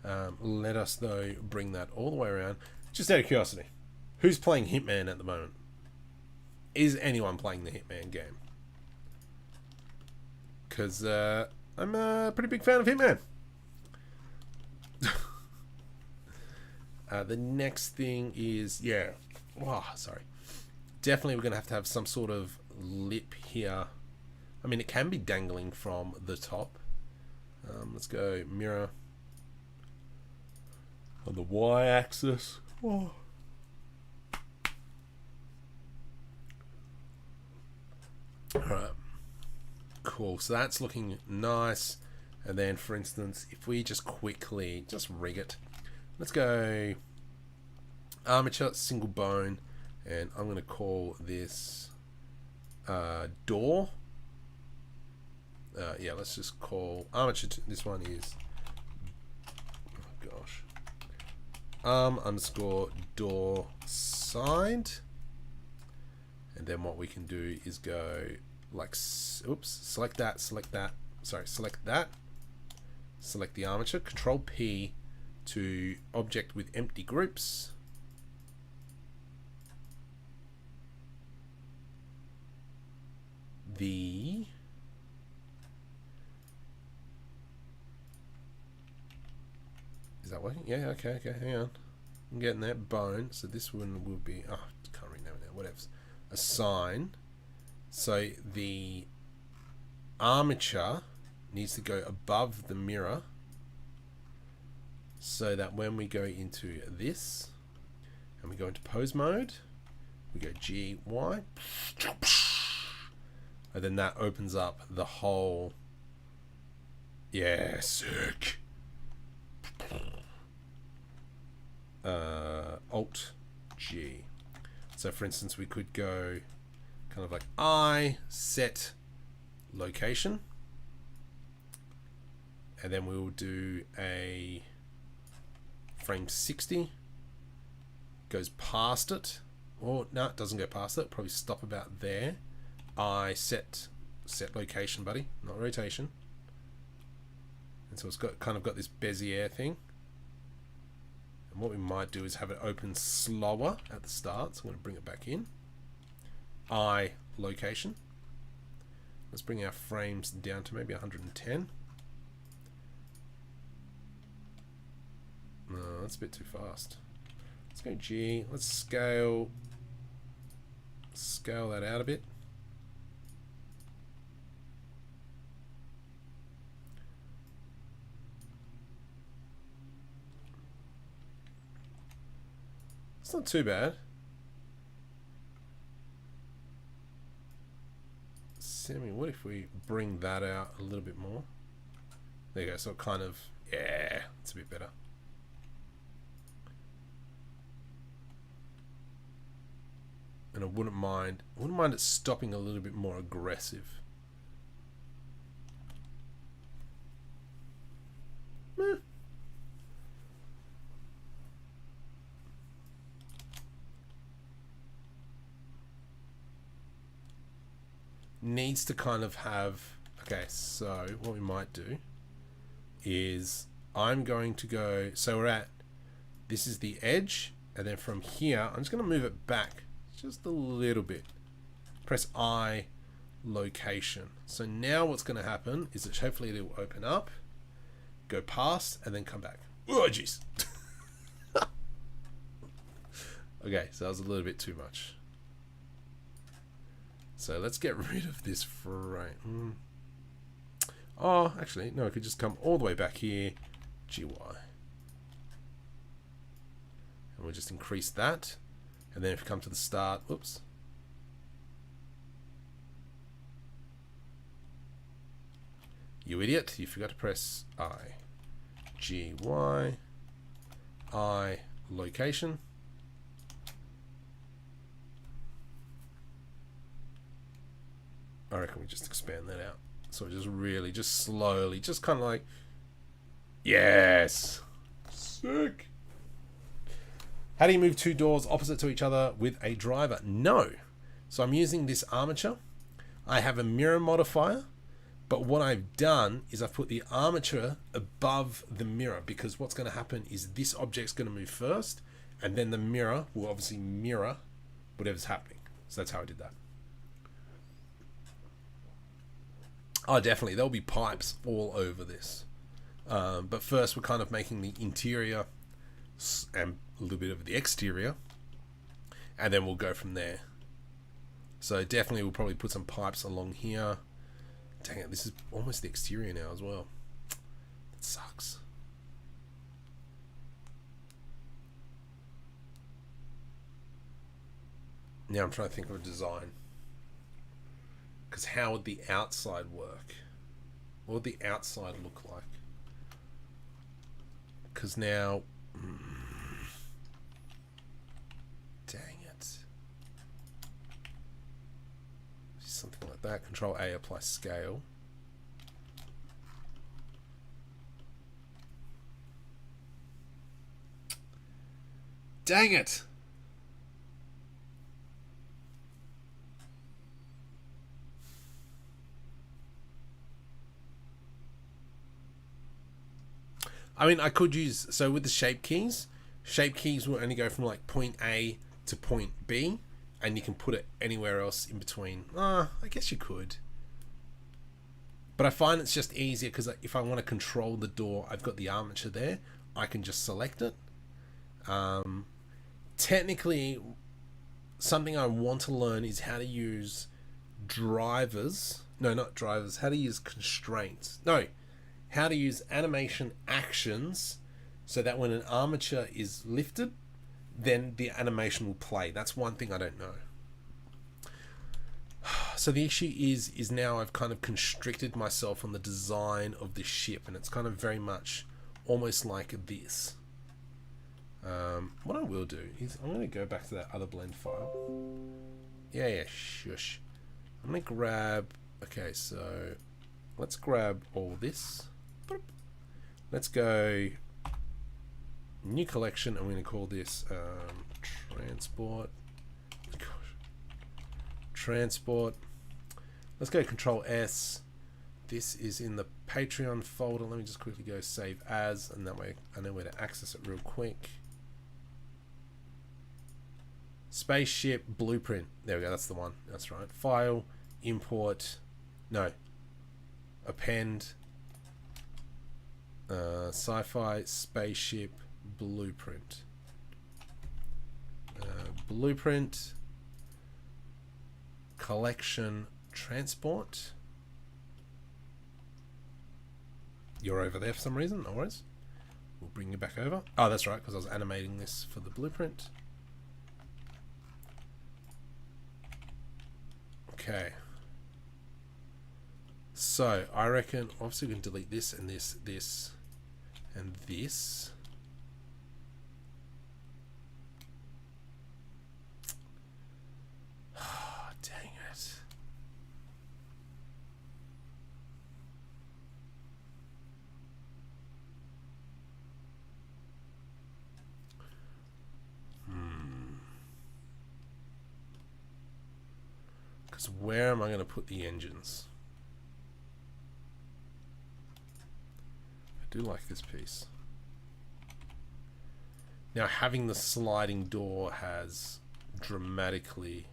Let us though bring that all the way around. Just out of curiosity, who's playing Hitman at the moment? Is anyone playing the Hitman game? Because I'm a pretty big fan of Hitman. The next thing is, yeah, oh, sorry. Definitely we're going to have some sort of lip here. I mean, it can be dangling from the top. Let's go mirror on the Y-axis. Oh. Alright. Cool. So that's looking nice. And then, for instance, if we just quickly just rig it. Let's go armature, single bone, and I'm going to call this door. Yeah, let's just call armature. This one is, oh gosh, underscore door side. And then what we can do is go like, oops, select that, sorry, select that, select the armature, Control P to object with empty groups. Is that working? Yeah, okay, hang on. I'm getting that bone. So this one will be, oh, can't rename it now, whatever. Assign. So the armature needs to go above the mirror, so that when we go into this and we go into pose mode, we go G, Y, And then that opens up the whole. Yeah, sick. Alt G. So for instance, we could go kind of like I set location, and then we will do a frame 60, goes past it, or no, it doesn't go past it, probably stop about there. I set location, buddy, not rotation. And so it's got kind of got this Bezier thing. And what we might do is have it open slower at the start. So I'm going to bring it back in. I location. Let's bring our frames down to maybe 110. No, that's a bit too fast. Let's go G. Let's scale that out a bit. It's not too bad. Sammy, what if we bring that out a little bit more? There you go. So it kind of, yeah, it's a bit better. And I wouldn't mind it stopping a little bit more aggressive. Meh. Needs to kind of have, okay, so what we might do is I'm going to go, so we're at, this is the edge, and then from here I'm just going to move it back just a little bit. Press I location. So now what's going to happen is that hopefully it will open up, go past, and then come back. Oh jeez. Okay, so that was a little bit too much. So let's get rid of this frame. Oh, actually, no, I could just come all the way back here, GY. And we'll just increase that. And then if we come to the start, whoops. You idiot, you forgot to press I. GY, I, location. I reckon we just expand that out. So just really, just slowly, just kind of like, yes, sick. How do you move two doors opposite to each other with a driver? No. So I'm using this armature. I have a mirror modifier, but what I've done is I've put the armature above the mirror, because what's going to happen is this object's going to move first, and then the mirror will obviously mirror whatever's happening. So that's how I did that. Oh, definitely. There'll be pipes all over this. But first, we're kind of making the interior and a little bit of the exterior. And then we'll go from there. So definitely we'll probably put some pipes along here. Dang it, this is almost the exterior now as well. That sucks. Now I'm trying to think of a design. Because how would the outside work? What would the outside look like? Because now... dang it. Something like that. Control A, apply scale. Dang it! I mean, I could use, so with the shape keys will only go from like point A to point B, and you can put it anywhere else in between. I guess you could. But I find it's just easier because if I want to control the door, I've got the armature there. I can just select it. Technically, something I want to learn is how to use drivers. No, not drivers. How to use constraints. No. How to use animation actions so that when an armature is lifted, then the animation will play. That's one thing I don't know. So the issue is now I've kind of constricted myself on the design of this ship, and it's kind of very much almost like this. What I will do is I'm going to go back to that other blend file. Yeah, shush. I'm going to grab... Okay, so let's grab all this. Let's go new collection. I'm going to call this transport. Transport. Let's go Control S. This is in the Patreon folder. Let me just quickly go save as, and that way I know where to access it real quick. Spaceship Blueprint. There we go. That's the one. That's right. File, import. No. Append. Sci-fi Spaceship Blueprint. Blueprint. Collection Transport. You're over there for some reason. No worries. We'll bring you back over. Oh, that's right, because I was animating this for the blueprint. Okay. So, I reckon, obviously we can delete this and this, this, and this. Dang it. Because where am I going to put the engines? I do like this piece. Now, having the sliding door has dramatically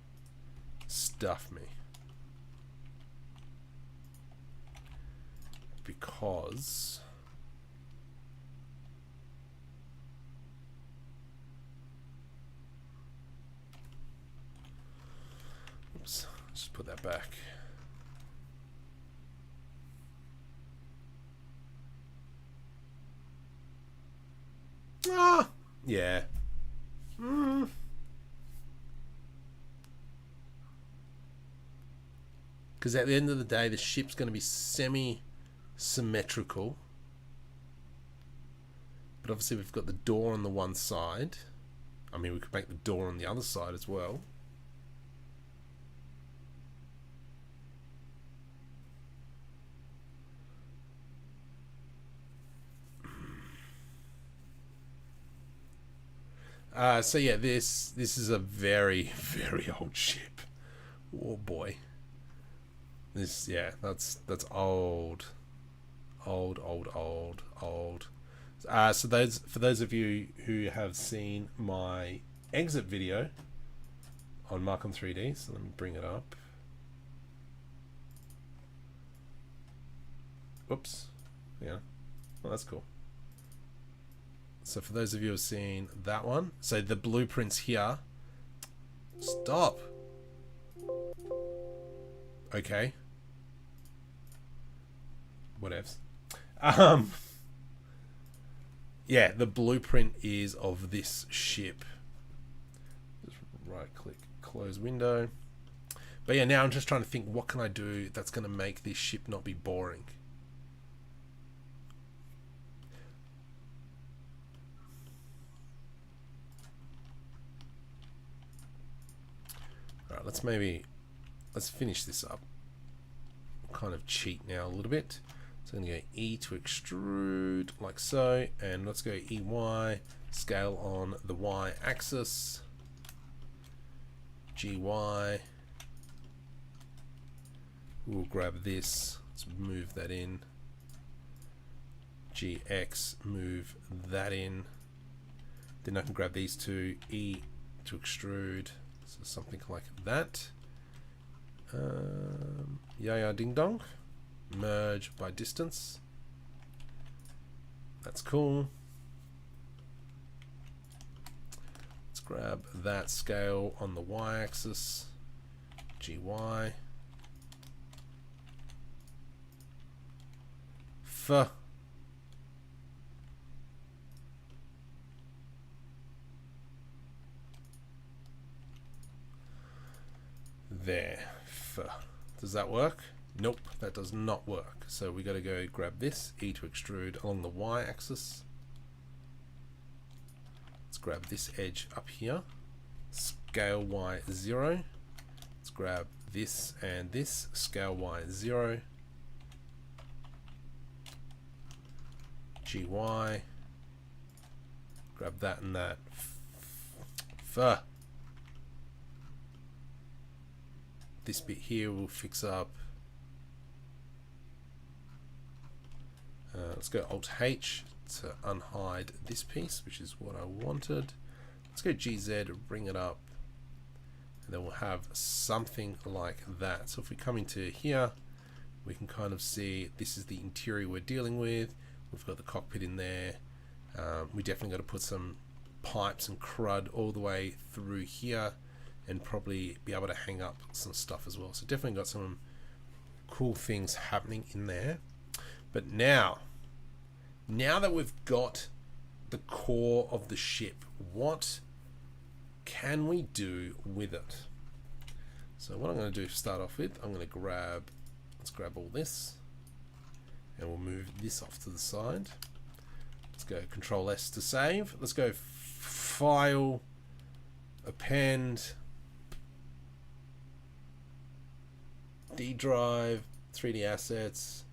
stuffed me. Because... Oops, just put that back. Ah! Yeah. Because at the end of the day, the ship's going to be semi-symmetrical. But obviously we've got the door on the one side. I mean, we could make the door on the other side as well. So yeah, this is a very, very old ship. Oh boy. This, yeah, that's old. Old. So for those of you who have seen my exit video on Markham 3D, so let me bring it up. Whoops. Yeah. Well, that's cool. So for those of you who have seen that one, so the blueprints here. Stop. Okay. Whatevs. Yeah, the blueprint is of this ship. Just right click, close window. But yeah, now I'm just trying to think, what can I do that's going to make this ship not be boring? Alright, let's finish this up. Kind of cheat now a little bit. So I'm going to go E to extrude like so, and let's go EY, scale on the Y axis, GY, we'll grab this, let's move that in, GX, move that in, then I can grab these two, E to extrude, so something like that, yeah, ding dong. Merge by distance. That's cool. Let's grab that scale on the y-axis. GY. F. There. F. Does that work? Nope, that does not work. So we got to go grab this, E to extrude along the Y axis. Let's grab this edge up here. Scale Y 0. Let's grab this and this. Scale Y 0. GY. Grab that and that. This bit here we'll fix up. Let's go Alt H to unhide this piece, which is what I wanted. Let's go GZ, bring it up, and then we'll have something like that. So if we come into here, we can kind of see this is the interior we're dealing with. We've got the cockpit in there. We definitely got to put some pipes and crud all the way through here, and probably be able to hang up some stuff as well. So definitely got some cool things happening in there. But now that we've got the core of the ship, what can we do with it? So what I'm going to do to start off with, I'm going to let's grab all this, and we'll move this off to the side. Let's go Control S to save. Let's go File, Append, D drive, 3D assets,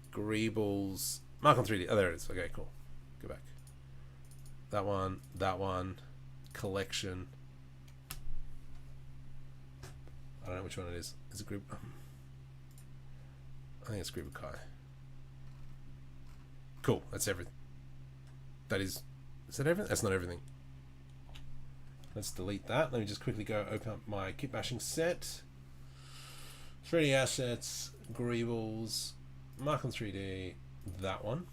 Greebles, mark on 3D. Oh, there it is. Okay, cool. Go back. That one, collection. I don't know which one it is. Is it Greeble? I think it's Greeble Kai. Cool. That's everything. Is that everything? That's not everything. Let's delete that. Let me just quickly go open up my kit bashing set. 3D assets, Greebles, mark on 3D, that one.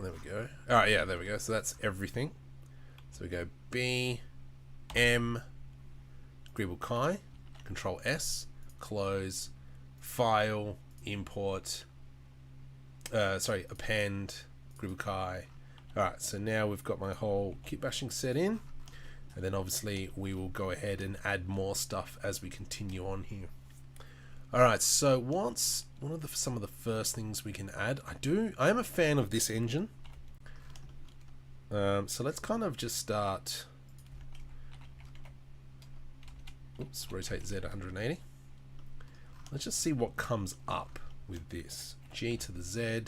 There we go. Alright, yeah, there we go. So that's everything. So we go B, M, Greeble Kai, Control S, close, file, import, append, Greeble Kai. Alright, so now we've got my whole kit bashing set in, and then obviously we will go ahead and add more stuff as we continue on here. Alright, so what's some of the first things we can add? I am a fan of this engine. So let's kind of just start. Oops, rotate Z 180. Let's just see what comes up with this. G to the Z.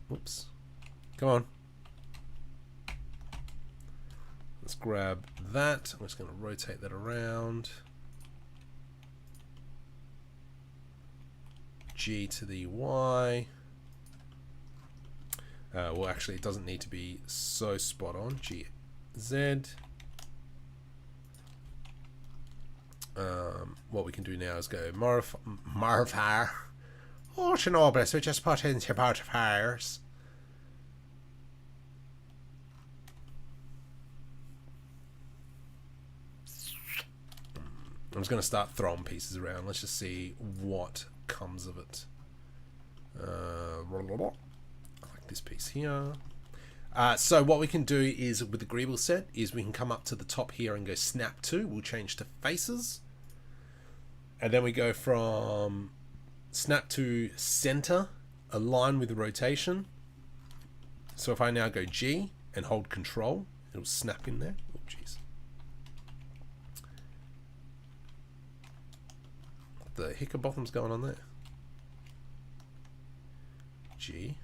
Whoops. Come on. Let's grab that. I'm just going to rotate that around. G to the Y. Well, actually, it doesn't need to be so spot on. G, Z. What we can do now is go Marvar. Oh, Chernobyl, we just put into modifiers. I'm just going to start throwing pieces around. Let's just see what comes of it. I like this piece here. So what we can do is with the Greeble set is we can come up to the top here and go snap to. We'll change to faces. And then we go from snap to center, align with the rotation. So if I now go G and hold control, it'll snap in there. Oh, jeez. What the Hickerbotham's going on there? G.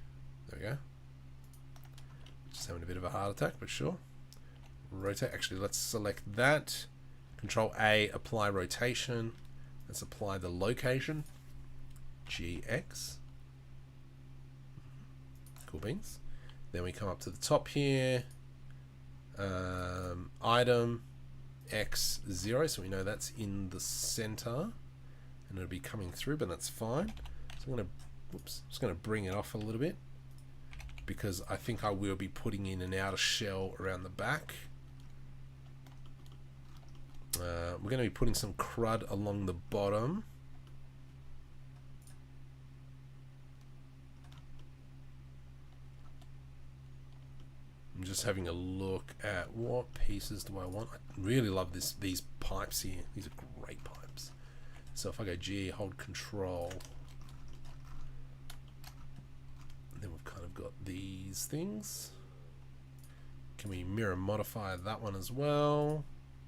There we go. Just having a bit of a heart attack, but sure. Rotate. Actually, let's select that. Control A, apply rotation. Let's apply the location. GX. Cool beans. Then we come up to the top here. Item X0, so we know that's in the center, and it'll be coming through, but that's fine. So I'm gonna, just gonna bring it off a little bit because I think I will be putting in an outer shell around the back. We're going to be putting some crud along the bottom. I'm just having a look at what pieces do I want. I really love these pipes here. These are great pipes. So if I go G, hold control, and then we've kind of got these things. Can we mirror modify that one as well?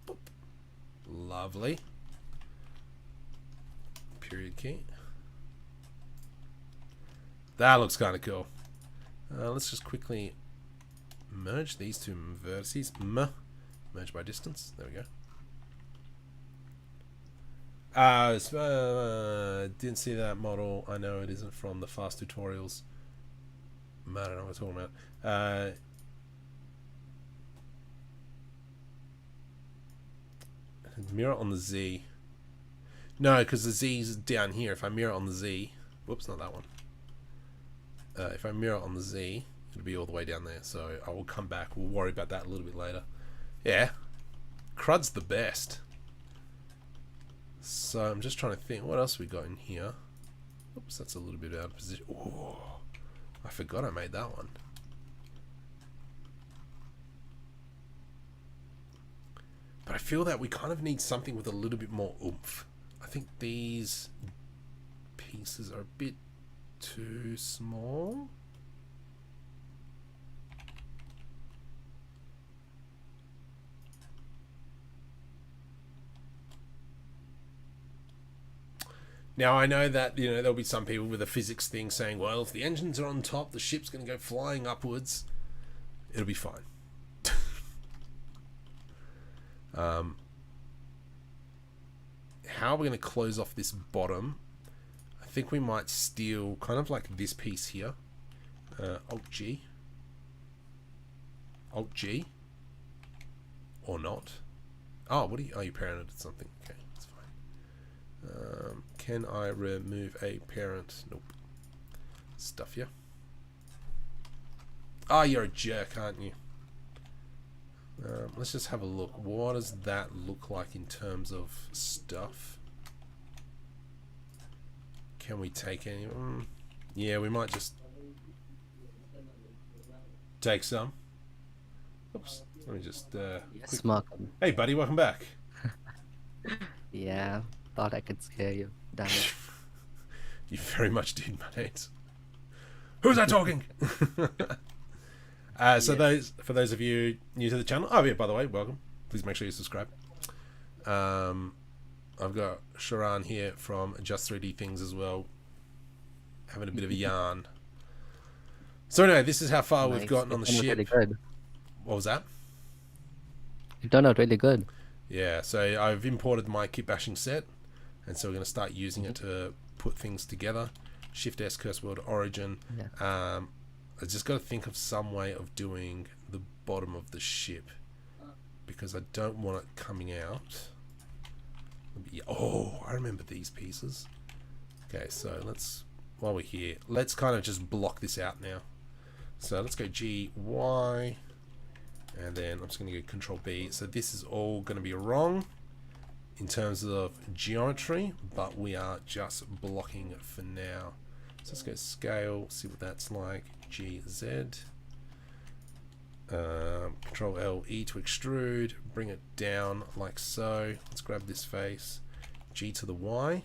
Boop. Lovely. Period key. That looks kind of cool. Let's just quickly merge these two vertices. Merge by distance. There we go. Didn't see that model. I know it isn't from the fast tutorials. I don't know what I'm talking about. Mirror on the Z. No, because the Z's down here. If I mirror on the Z, whoops, not that one. If I mirror on the Z, it'll be all the way down there. So I will come back. We'll worry about that a little bit later. Yeah, CRUD's the best. So I'm just trying to think what else we got in here. Oops, that's a little bit out of position. Oh, I forgot I made that one. But I feel that we kind of need something with a little bit more oomph. I think these pieces are a bit too small. Now I know that, you know, there'll be some people with a physics thing saying, well, if the engines are on top, the ship's going to go flying upwards. It'll be fine. How are we going to close off this bottom? I think we might steal kind of like this piece here. Alt G. Alt G. Or not. Oh, what are you? Oh, you parented something. Okay, that's fine. Can I remove a parent? Nope. Stuff you. Oh, you're a jerk, aren't you? Let's just have a look. What does that look like in terms of stuff? Can we take any? Yeah, we might just take some. Oops. Let me just. Yes, Malcolm. Hey, buddy, welcome back. Yeah, thought I could scare you. Damn it. You very much did, mate. Who's that talking? So Yes. for those of you new to the channel, oh yeah, by the way, welcome. Please make sure you subscribe. I've got Sharan here from Just 3D Things as well, having a bit of a yarn. So anyway, this is how far we've Nice. gotten on the It turned out ship. really good. What was that? It turned out really good. Yeah, so I've imported my kit bashing set, and so we're going to start using it to put things together. Shift S, Curse World, Origin. Yeah. I just got to think of some way of doing the bottom of the ship, because I don't want it coming out. Oh, I remember these pieces. Okay, so let's, while we're here, let's kind of just block this out now. So let's go G, Y, and then I'm just going to go Control B. So this is all going to be wrong in terms of geometry, but we are just blocking it for now. So let's go scale, see what that's like. G, Z. Control L, E to extrude. Bring it down like so. Let's grab this face. G to the Y.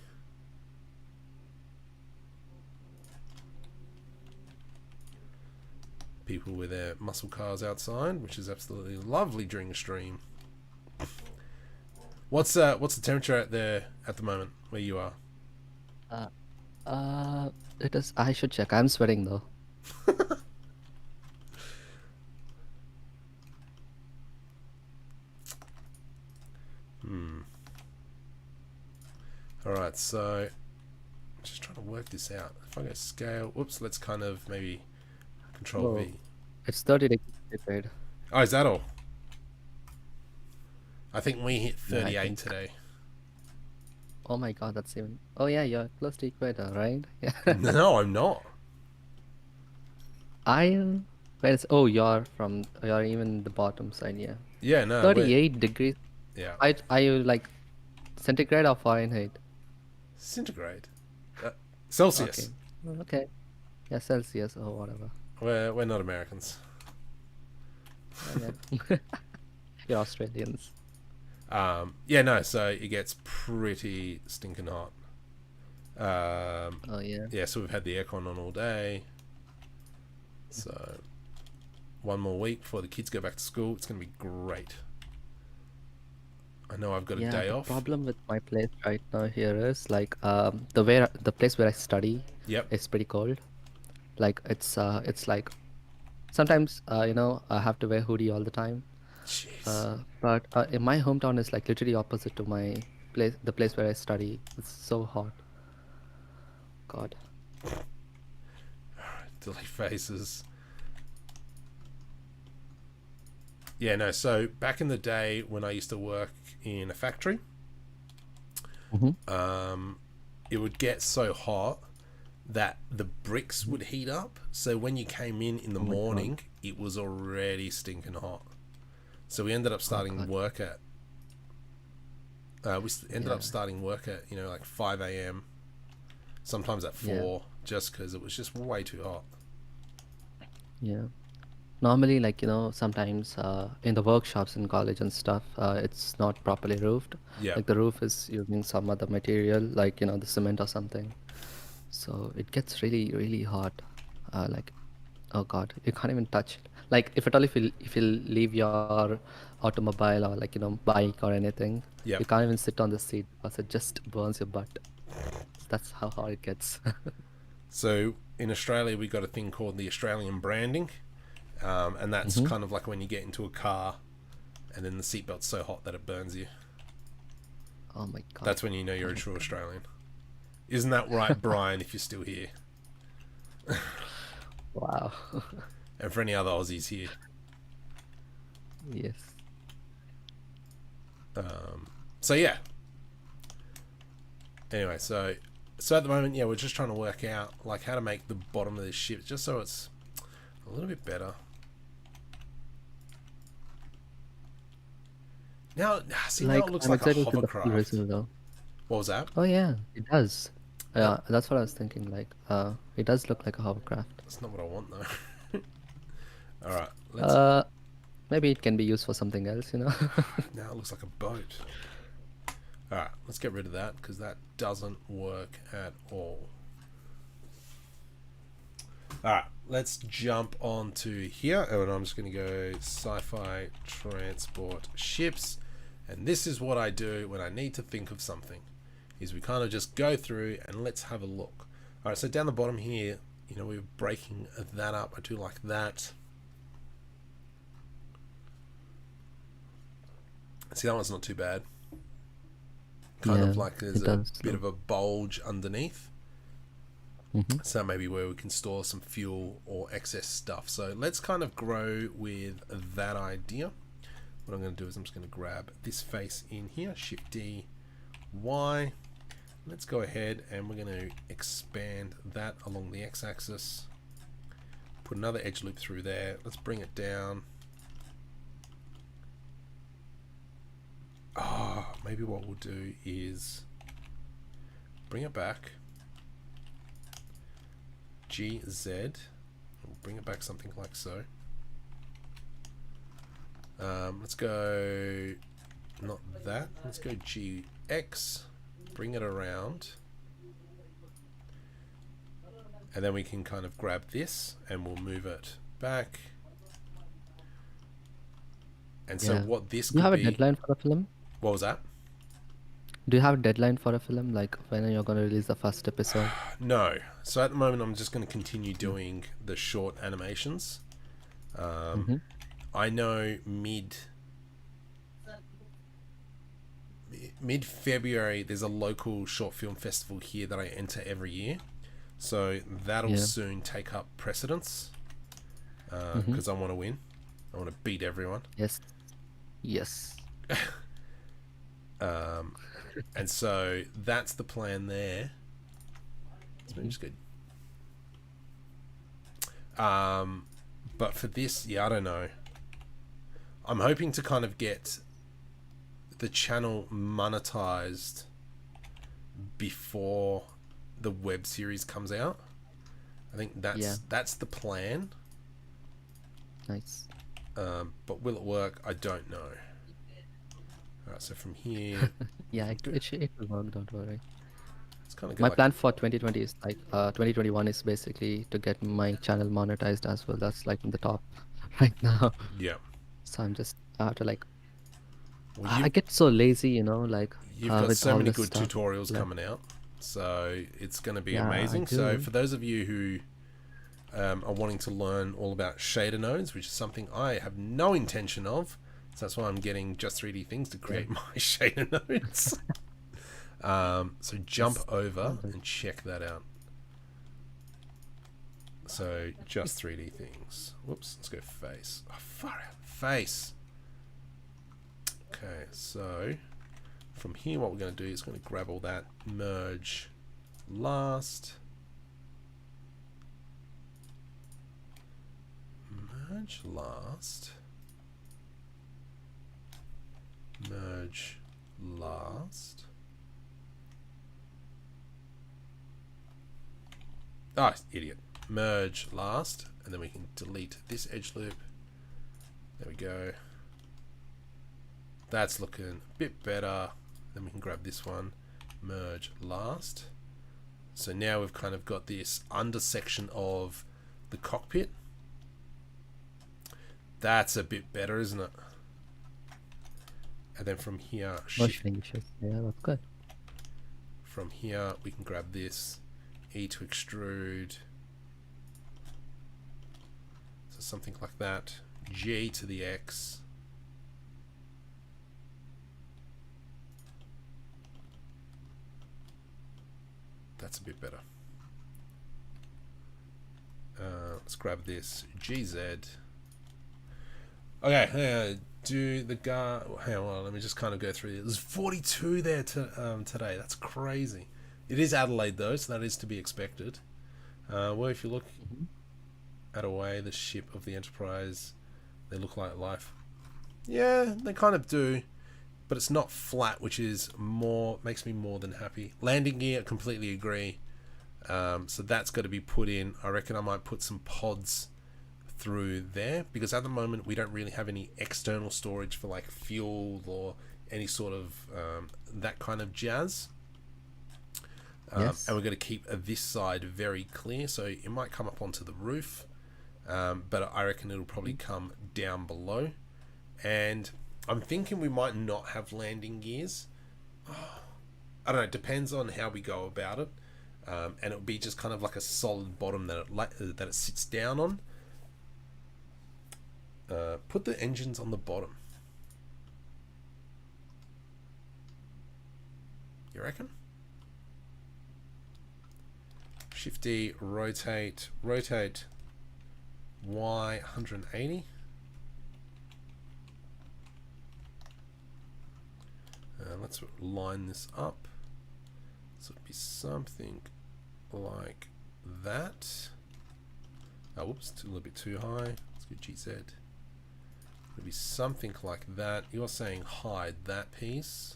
People with their muscle cars outside, which is absolutely lovely during the stream. What's the temperature out there at the moment where you are? It is. I should check. I'm sweating though. Alright, so I'm just trying to work this out. If I go scale, whoops, let's kind of maybe Control Whoa. V. It's 30 degrees centigrade. Oh, is that all? I think we hit Yeah, I 38 think. today. Oh my god, that's even. Oh yeah, you're close to equator, right? Yeah. No, I'm not. Where is? Oh, you're even the bottom side. Yeah. Yeah, no. we're- 38 degrees. Yeah. Are you like centigrade or Fahrenheit? Centigrade. Celsius. Okay. Okay. Yeah, Celsius or whatever. We're not Americans. Yeah. You're Australians. Yeah, no. So it gets pretty stinking hot. Oh yeah. Yeah, so we've had the aircon on all day. So one more week before the kids go back to school. It's going to be great. I know I've got a Yeah, day the off. problem with my place right now here is like the place where I study Yep. is pretty cold. Like it's like sometimes I have to wear hoodie all the time. Jeez. But in my hometown is like literally opposite to my place, the place where I study. It's so hot. God. Delete faces. Yeah, no. So back in the day when I used to work in a factory, Mm-hmm. it would get so hot that the bricks would heat up. So when you came in the Oh my God. morning, it was already stinking hot. So we ended up Oh starting God. work at. Ended Yeah. up starting work at like 5 a.m. Sometimes at Yeah. 4, just because it was just way too hot. Yeah. Normally, like, sometimes in the workshops in college and stuff, it's not properly roofed. Yeah. Like the roof is using some other material, like, the cement or something. So it gets really, really hot. Like, oh God, you can't even touch it. Like, if at all, if you leave your automobile or like, bike or anything, Yeah. you can't even sit on the seat because it just burns your butt. That's how hot it gets. So in Australia, we got a thing called the Australian branding, and that's Mm-hmm. kind of like when you get into a car, and then the seatbelt's so hot that it burns you. Oh my God. That's when you know Oh you're a my true Australian. Isn't that right, Brian? If you're still here, Wow. and for any other Aussies here. Yes. So yeah. Anyway, so at the moment, yeah, we're just trying to work out like how to make the bottom of this ship just so it's a little bit better. Now, see, now Like, it looks I'm like a excited to the full hovercraft. result though. What was that? Oh yeah, it does. That Yeah, that's what I was thinking. Like, it does look like a hovercraft. that's not what I want though. All right, let's. Uh, Maybe it can be used for something else. Now it looks like a boat. All right, let's get rid of that because that doesn't work at all. All right, let's jump on to here, and I'm just going to go sci-fi transport ships, and this is what I do when I need to think of something. Is we kind of just go through and let's have a look. All right, so down the bottom here, we're breaking that up. I do like that. See, that one's not too bad. Kind Yeah, of like there's it a does bit look. of a bulge underneath. Mm-hmm. So maybe where we can store some fuel or excess stuff. So let's kind of grow with that idea. What I'm going to do is I'm just going to grab this face in here, Shift D, Y. Let's go ahead and we're going to expand that along the x-axis. Put another edge loop through there. Let's bring it down. Maybe what we'll do is bring it back. GZ. We'll bring it back something like so. Let's go, not that. Let's go GX. Bring it around. And then we can kind of grab this and we'll move it back. And so Yeah. what this Do you could have a be. deadline for the film? What was that? Do you have a deadline for a film? Like when you're gonna release the first episode? No. So at the moment, I'm just going to continue doing the short animations. Mm-hmm. I know mid February there's a local short film festival here that I enter every year, so that'll Yeah. soon take up precedence Mm-hmm. because I want to win. I want to beat everyone. Yes. Yes. And so that's the plan there. Let's maybe just go. But for this, yeah, I don't know. I'm hoping to kind of get the channel monetized before the web series comes out. I think Yeah. that's the plan. Nice. But will it work? I don't know. Alright, so from here, Yeah, it will work. Don't worry. it's kind of go My like, plan for 2020 is like 2021 is basically to get my channel monetized as well. That's like in the top right now. yeah. So I'm just I have to like Well, I get so lazy, like you've got with so all many this good stuff. tutorials Like coming out, so it's going to be yeah, I amazing. So do. for those of you who are wanting to learn all about shader nodes, which is something I have no intention of, so that's why I'm getting Just 3D Things to Yeah. create my shader nodes. So jump Yes. over and check that out. So Just 3D Things. Whoops, let's go face. Oh, far out. Face. Okay, so from here what we're going to do is going to grab all that, merge last, merge last, merge last. Ah, idiot. Merge last, and then we can delete this edge loop. There we go. That's looking a bit better. Then we can grab this one, merge last. So now we've kind of got this under section of the cockpit. That's a bit better, isn't it? And then from here, No shift. shading issues. Yeah, that's good. From here, we can grab this, E to extrude. So something like that. G to the X. That's a bit better. Let's grab this, GZ. Okay, do the guy. Hang on, let me just kind of go through. There's 42 there today. That's crazy. It is Adelaide though, so that is to be expected. Well, if you look at away, the ship of the Enterprise, they look like life. Yeah, they kind of do, but it's not flat, which is more makes me more than happy. Landing gear, completely agree. So that's got to be put in. I reckon I might put some pods through there, because at the moment we don't really have any external storage for like fuel or any sort of that kind of jazz. Yes. And we're going to keep this side very clear, so it might come up onto the roof, but I reckon it'll probably come down below. And I'm thinking we might not have landing gears. I don't know, it depends on how we go about it. And it'll be just kind of like a solid bottom that it sits down on. Put the engines on the bottom. You reckon? Shift D, rotate Y 180. Let's line this up. So it'd be something like that. Oh, whoops, a little bit too high. Let's go GZ. It'll be something like that. You're saying hide that piece.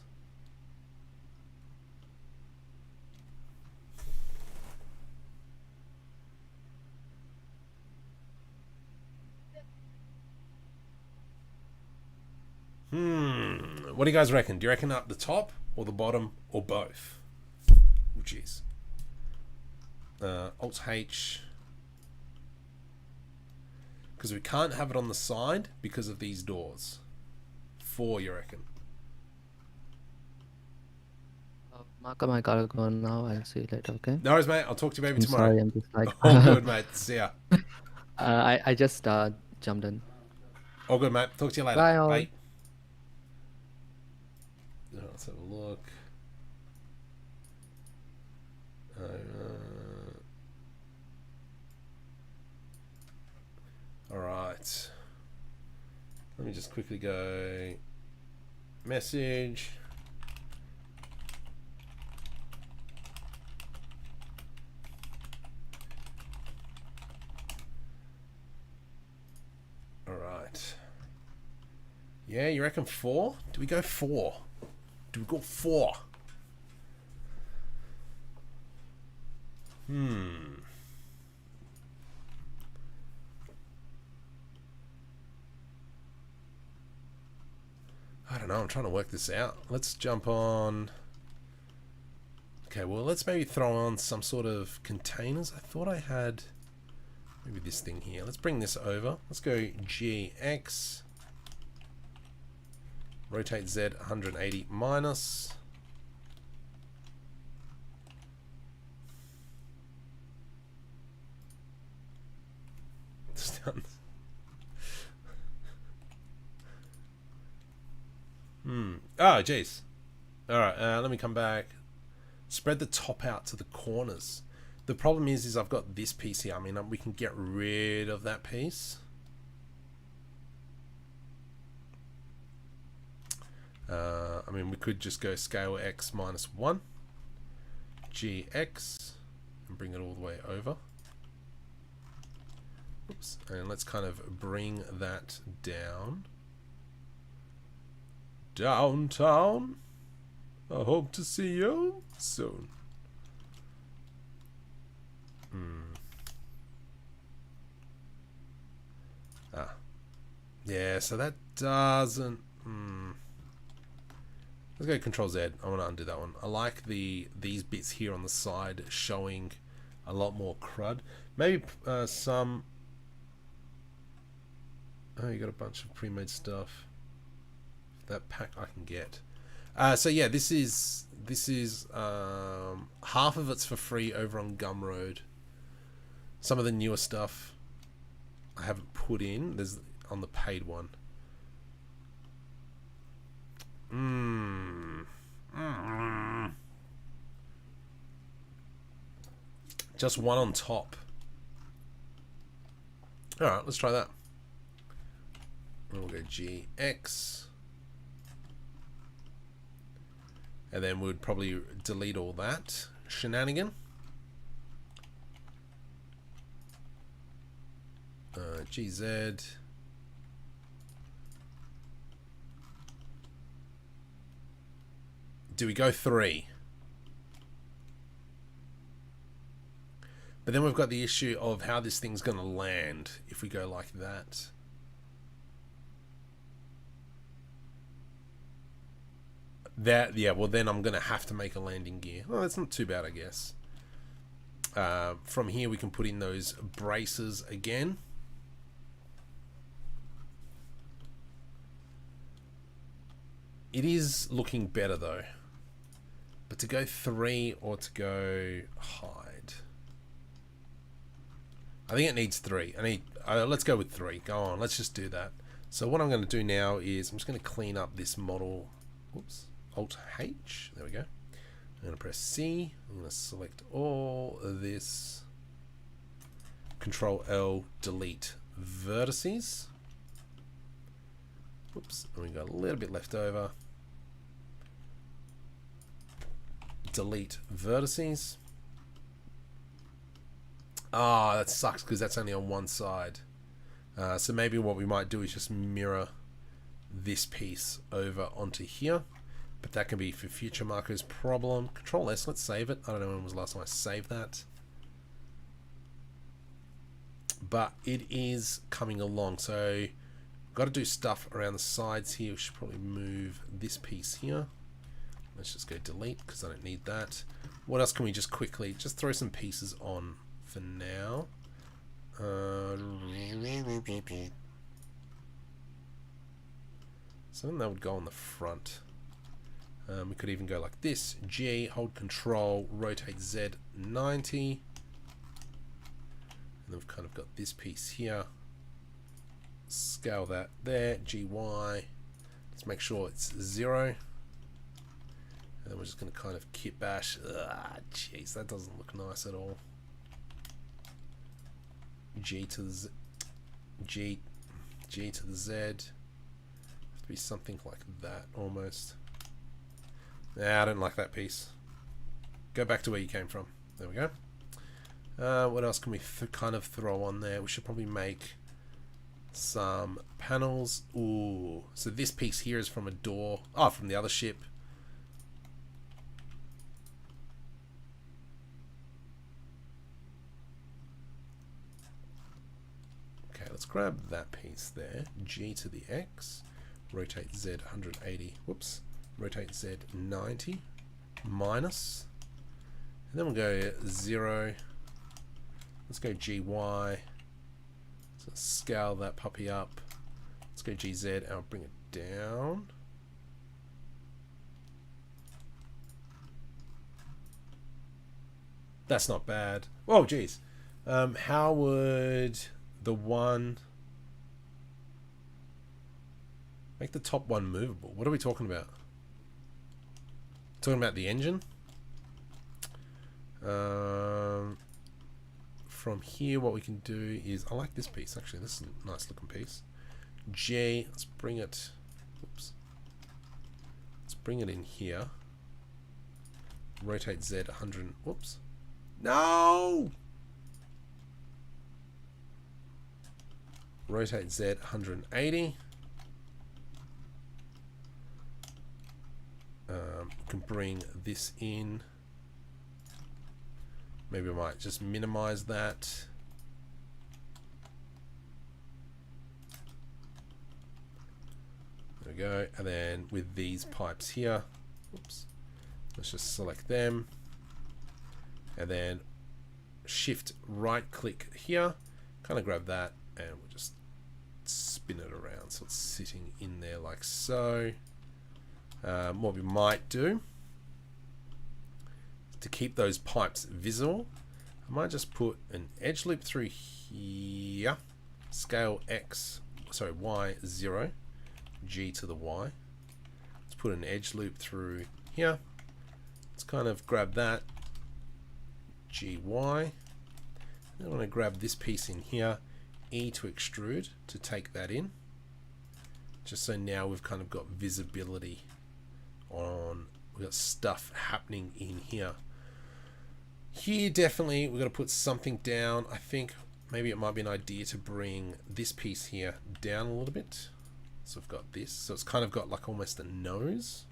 What do you guys reckon? Do you reckon up the top or the bottom or both? Oh, jeez. Alt H. Because we can't have it on the side because of these doors. 4, you reckon? Malcolm, I gotta go now. I'll see you later. Okay. No worries, mate. I'll talk to you maybe I'm tomorrow. sorry. I'm just like All good, mate. See ya. I just jumped in. All good, mate. Talk to you later. Bye, all. Bye. Let's have a look. All right. Let me just quickly go message. All right. Yeah, you reckon 4? Do we go 4? Do we go 4? I don't know, I'm trying to work this out. Let's jump on. Okay, well, let's maybe throw on some sort of containers. I thought I had maybe this thing here. Let's bring this over. Let's go GX. Rotate Z 180 minus. Oh, jeez. Alright, let me come back. Spread the top out to the corners. The problem is I've got this piece here. I mean, we can get rid of that piece. I mean, we could just go scale X minus 1. GX. And bring it all the way over. Oops. And let's kind of bring that down. Downtown. I hope to see you soon. Yeah, so that doesn't... Let's go Control Z. I want to undo that one. I like these bits here on the side showing a lot more crud. Maybe some... Oh, you got a bunch of pre-made stuff. That pack I can get. So yeah, this is half of it's for free over on Gumroad. Some of the newer stuff I haven't put in. There's on the paid one. Just one on top. All right, let's try that. We'll go GX. And then we'd probably delete all that shenanigan. GZ. Do we go 3? But then we've got the issue of how this thing's going to land if we go like that. Yeah, well then I'm going to have to make a landing gear. Well, that's not too bad, I guess. From here we can put in those braces again. It is looking better though. But to go 3 or to go hide. I think it needs 3. Let's go with 3. Go on, let's just do that. So what I'm going to do now is I'm just going to clean up this model. Oops. Alt H. There we go. I'm going to press C. I'm going to select all of this. Control L, delete vertices. Whoops. And we got a little bit left over. Delete vertices. Ah, that sucks because that's only on one side. So maybe what we might do is just mirror this piece over onto here. But that can be for future markers problem. Control S, let's save it. I don't know when was the last time I saved that. But it is coming along. So got to do stuff around the sides here. We should probably move this piece here. Let's just go delete because I don't need that. What else can we just quickly just throw some pieces on for now? Something that would go on the front. We could even go like this. G, hold control, rotate Z 90. And then we've kind of got this piece here. Scale that there. GY. Let's make sure it's 0. And then we're just going to kind of kit bash. Jeez, that doesn't look nice at all. G to the Z. G to the Z. Have to be something like that almost. Nah, I don't like that piece. Go back to where you came from. There we go. What else can we kind of throw on there? We should probably make some panels. Ooh, so this piece here is from a door. Oh, from the other ship. Okay, let's grab that piece there. G to the X. rotate Z 180, whoops, rotate Z 90, minus, and then we'll go 0, let's go GY, so scale that puppy up, let's go GZ, and I'll bring it down. That's not bad. Oh, geez. How would the one... Make the top one movable. What are we talking about? Talking about the engine? From here, what we can do is... I like this piece, actually. This is a nice looking piece. J, let's bring it... Oops. Let's bring it in here. Rotate Z 100... Whoops. No! Rotate Z 180. Can bring this in. Maybe I might just minimize that. There we go. And then with these pipes here, oops, let's just select them. And then shift right click here, kind of grab that, and we'll just spin it around so it's sitting in there like so. What we might do to keep those pipes visible, I might just put an edge loop through here, scale Y 0, G to the Y. Let's put an edge loop through here. Let's kind of grab that, GY. Then I want to grab this piece in here, E to extrude to take that in. Just so now we've kind of got visibility on, we've got stuff happening in here. Here definitely we're going to put something down. I think maybe it might be an idea to bring this piece here down a little bit. So we've got this. So it's kind of got like almost a nose.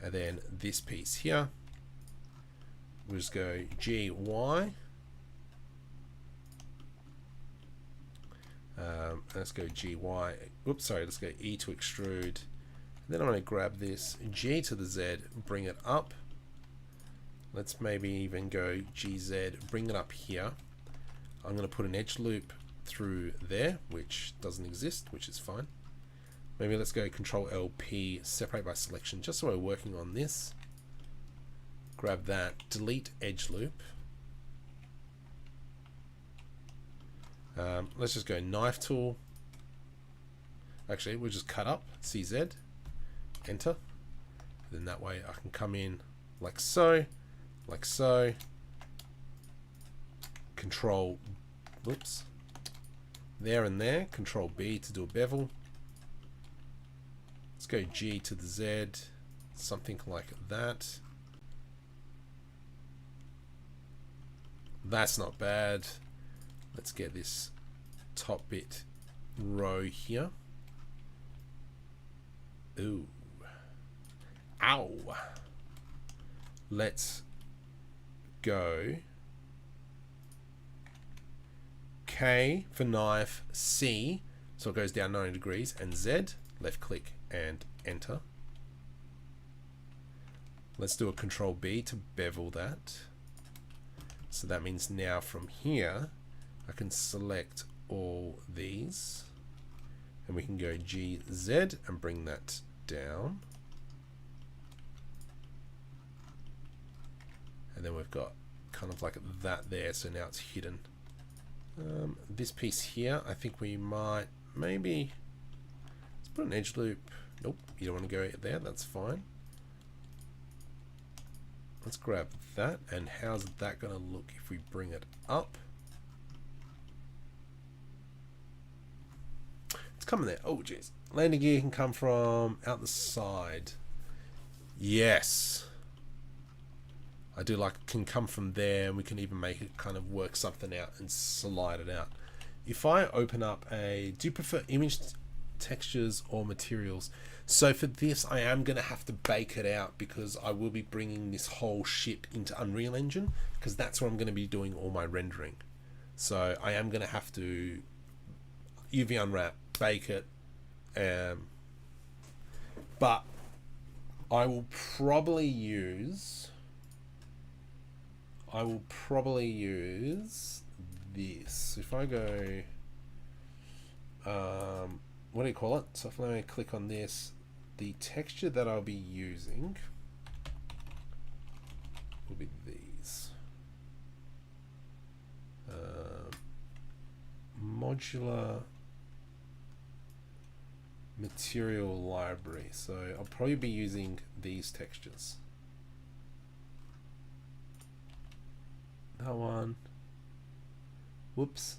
And then this piece here. We'll just go GY. Let's go GY. Oops, sorry, let's go E to extrude. Then I'm going to grab this G to the Z, bring it up. Let's maybe even go GZ, bring it up here. I'm going to put an edge loop through there, which doesn't exist, which is fine. Maybe let's go Control LP, separate by selection, just so we're working on this. Grab that, delete edge loop. Let's just go knife tool. Actually, we'll just cut up, CZ, enter. Then that way I can come in like so, like so. Control, whoops, there and there. Control B to do a bevel. Let's go G to the Z, something like that. That's not bad. Let's get this top bit row here. Ooh. Ow. Let's go K for knife, C, so it goes down 90 degrees, and Z, left click and enter. Let's do a Control B to bevel that. So that means now from here I can select all these and we can go GZ and bring that down. And then we've got kind of like that there, so now it's hidden. This piece here, I think we might maybe, let's put an edge loop. Nope, you don't want to go there, that's fine. Let's grab that, and how's that going to look if we bring it up? It's coming there. Oh, jeez. Landing gear can come from out the side. Yes. I do like, can come from there, and we can even make it kind of work something out and slide it out. If I open up do you prefer image textures or materials? So for this, I am going to have to bake it out because I will be bringing this whole ship into Unreal Engine because that's where I'm going to be doing all my rendering. So I am going to have to UV unwrap, bake it, But I will probably use this. If I go, what do you call it? So if I click on this, the texture that I'll be using will be these. Modular material library. So I'll probably be using these textures. That one. Whoops.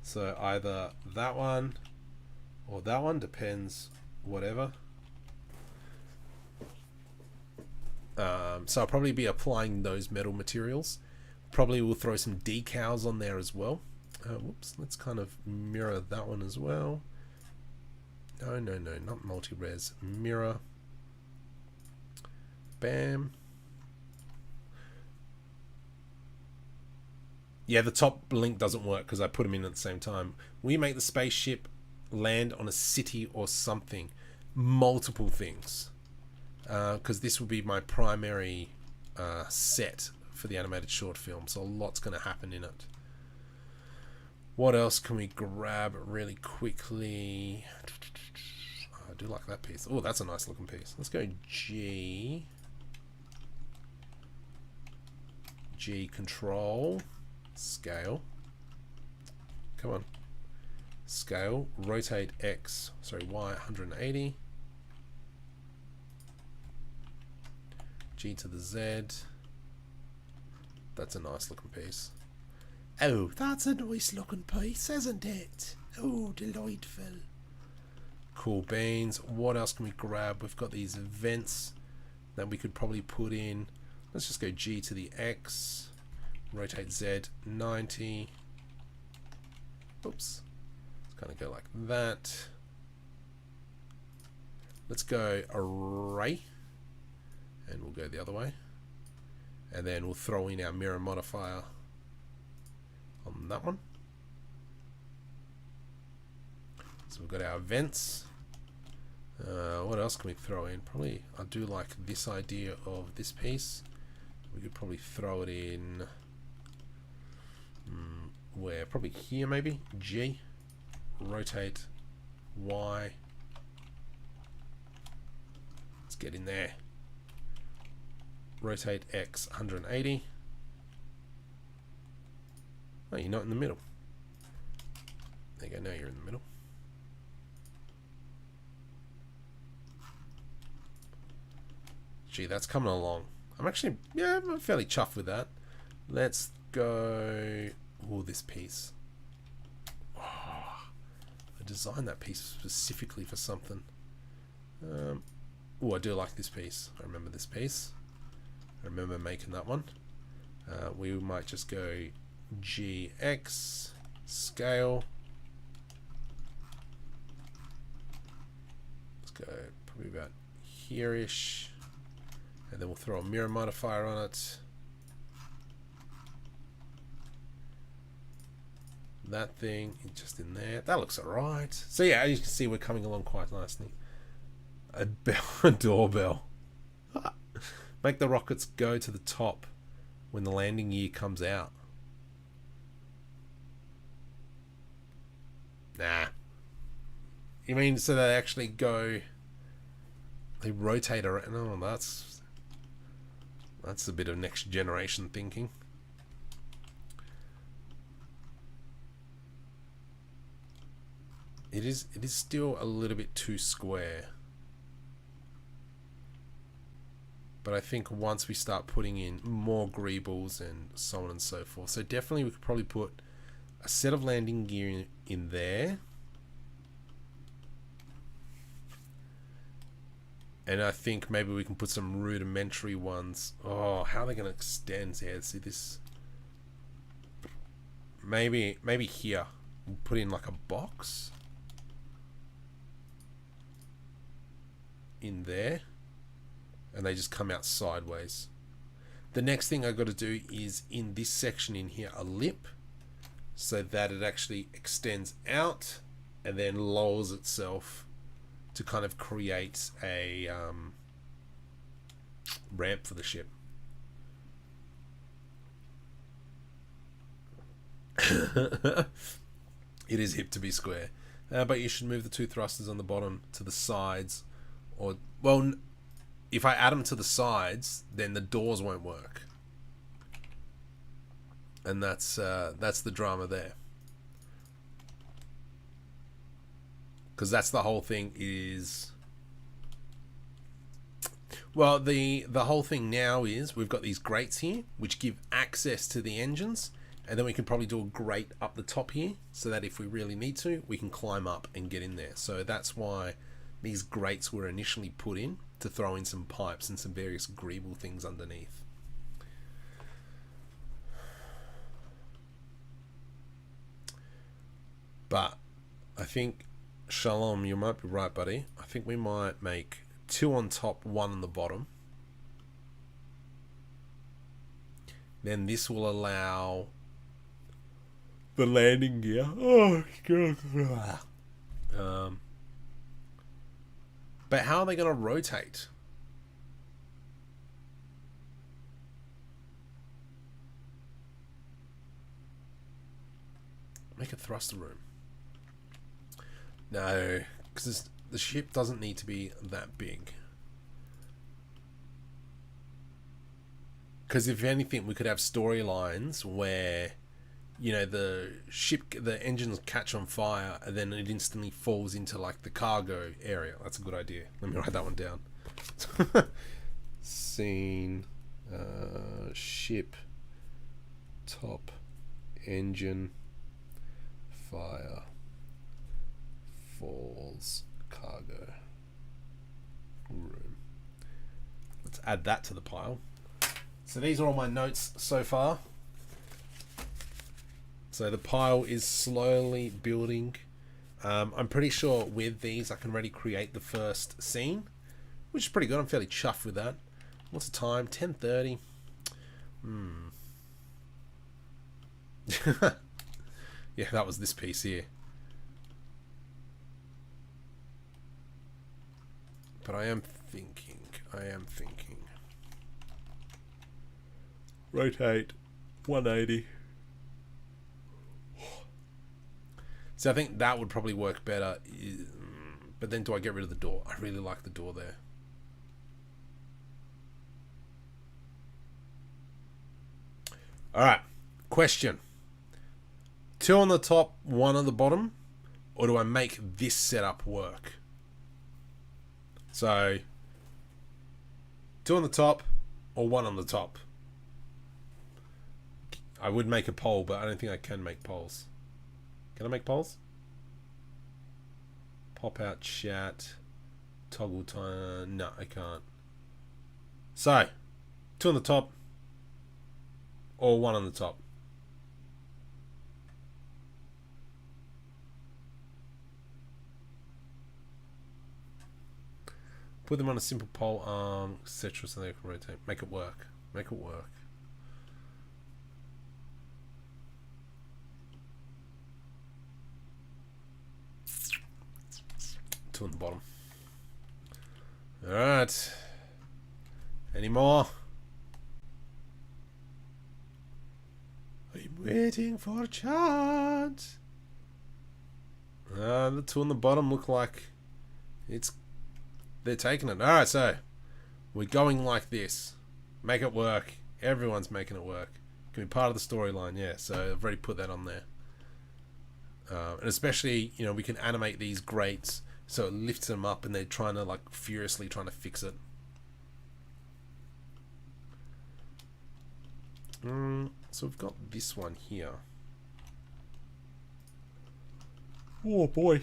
So either that one or that one, depends, whatever. So I'll probably be applying those metal materials. Probably will throw some decals on there as well. Whoops, let's kind of mirror that one as well. No, not multi-res. Mirror. Bam. Yeah, the top link doesn't work because I put them in at the same time. We make the spaceship land on a city or something. Multiple things. Because this will be my primary set for the animated short film. So a lot's going to happen in it. What else can we grab really quickly? Oh, I do like that piece. Oh, that's a nice looking piece. Let's go G. G control. Scale. Come on. Scale. Rotate X. Sorry, Y 180. G to the Z. That's a nice looking piece. Oh, that's a nice looking piece, isn't it? Oh, delightful. Cool beans. What else can we grab? We've got these vents that we could probably put in. Let's just go G to the X. Rotate Z 90. Oops. Let's kind of go like that. Let's go array. And we'll go the other way. And then we'll throw in our mirror modifier on that one. So we've got our vents. What else can we throw in? Probably, I do like this idea of this piece. We could probably throw it in where? Probably here maybe. G. Rotate Y. Let's get in there. Rotate X 180. Oh, you're not in the middle. There you go, now you're in the middle. Gee, that's coming along. I'm actually, yeah, I'm fairly chuffed with that. Let's go, this piece. Oh, I designed that piece specifically for something. I do like this piece. I remember this piece. I remember making that one. We might just go GX scale. Let's go probably about here-ish. And then we'll throw a mirror modifier on it. That thing just in there. That looks alright. So yeah, as you can see, we're coming along quite nicely. A doorbell. Make the rockets go to the top when the landing gear comes out. Nah. You mean so they actually go, they rotate around? Oh, that's a bit of next generation thinking. It is still a little bit too square. But I think once we start putting in more greebles and so on and so forth. So definitely we could probably put a set of landing gear in there. And I think maybe we can put some rudimentary ones. Oh, how are they going to extend? Yeah, see this. Maybe here. We'll put in like a box. In there. And they just come out sideways. The next thing I've got to do is in this section in here, a lip. So that it actually extends out. and then lowers itself to kind of create a ramp for the ship. It is hip to be square. But you should move the two thrusters on the bottom to the sides. Or, well, if I add them to the sides, then the doors won't work. And that's the drama there. Because that's the whole thing is... Well, the whole thing now is we've got these grates here, which give access to the engines. And then we can probably do a grate up the top here, so that if we really need to, we can climb up and get in there. So that's why these grates were initially put in, to throw in some pipes and some various agreeable things underneath. But I think, Shalom, you might be right, buddy. I think we might make 2 on top, 1 on the bottom. Then this will allow the landing gear. Oh, God. But how are they going to rotate? Make a thruster room. No, because the ship doesn't need to be that big. Because if anything, we could have storylines where, you know, the engines catch on fire and then it instantly falls into like the cargo area. That's a good idea. Let me write that one down. Scene, ship, top, engine, fire, falls, cargo, room. Let's add that to the pile. So these are all my notes so far. So the pile is slowly building. I'm pretty sure with these I can already create the first scene, which is pretty good. I'm fairly chuffed with that. What's the time? 10:30. Yeah, that was this piece here. But I am thinking. Rotate 180. So I think that would probably work better. But then do I get rid of the door? I really like the door there. Alright. Question. 2 on the top, 1 on the bottom? Or do I make this setup work? So 2 on the top or 1 on the top? I would make a poll, but I don't think I can make polls. Can I make polls? Pop out chat. Toggle time. No, I can't. So 2 on the top or 1 on the top? Put them on a simple pole arm, etc. so they can rotate. Make it work. Make it work. Two on the bottom. Alright. Any more? I'm waiting for chat. The 2 on the bottom look like they're taking it. Alright, so we're going like this. Make it work. Everyone's making it work. Can be part of the storyline, yeah. So I've already put that on there. And especially, you know, we can animate these grates so it lifts them up and they're trying to, like, furiously trying to fix it. So we've got this one here. Oh boy.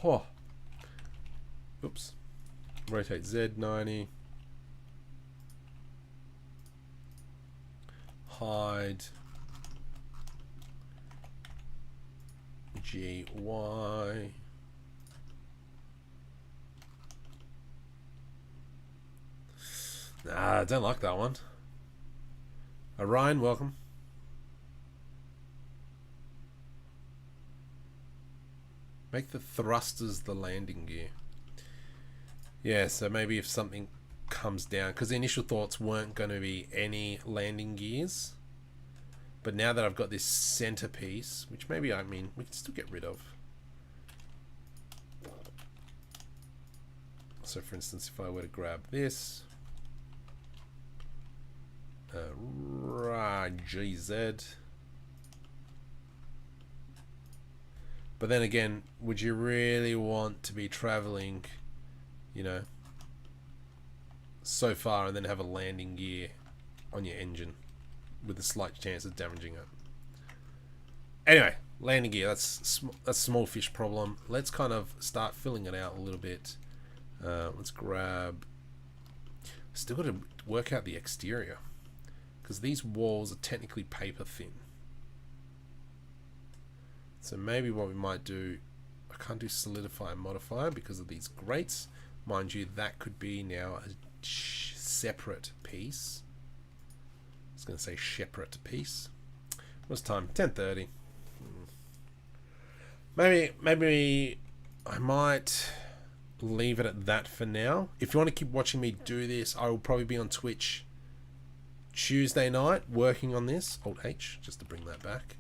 Oh. Oops. Rotate Z 90. Hide. GY. Nah, I don't like that one. Ryan, welcome. Make the thrusters the landing gear. Yeah, so maybe if something comes down, because the initial thoughts weren't going to be any landing gears, but now that I've got this centerpiece, which maybe, I mean, we can still get rid of. So for instance, if I were to grab this, GZ, but then again, would you really want to be traveling, you know, so far and then have a landing gear on your engine with a slight chance of damaging it? Anyway, landing gear, that's a small fish problem. Let's kind of start filling it out a little bit. Let's grab, still got to work out the exterior, because these walls are technically paper thin. So maybe what we might do, I can't do solidify and modify because of these grates. Mind you, that could be now a separate piece. I was going to say separate piece. What's time? 10:30. Maybe I might leave it at that for now. If you want to keep watching me do this, I will probably be on Twitch Tuesday night working on this. Alt H, just to bring that back.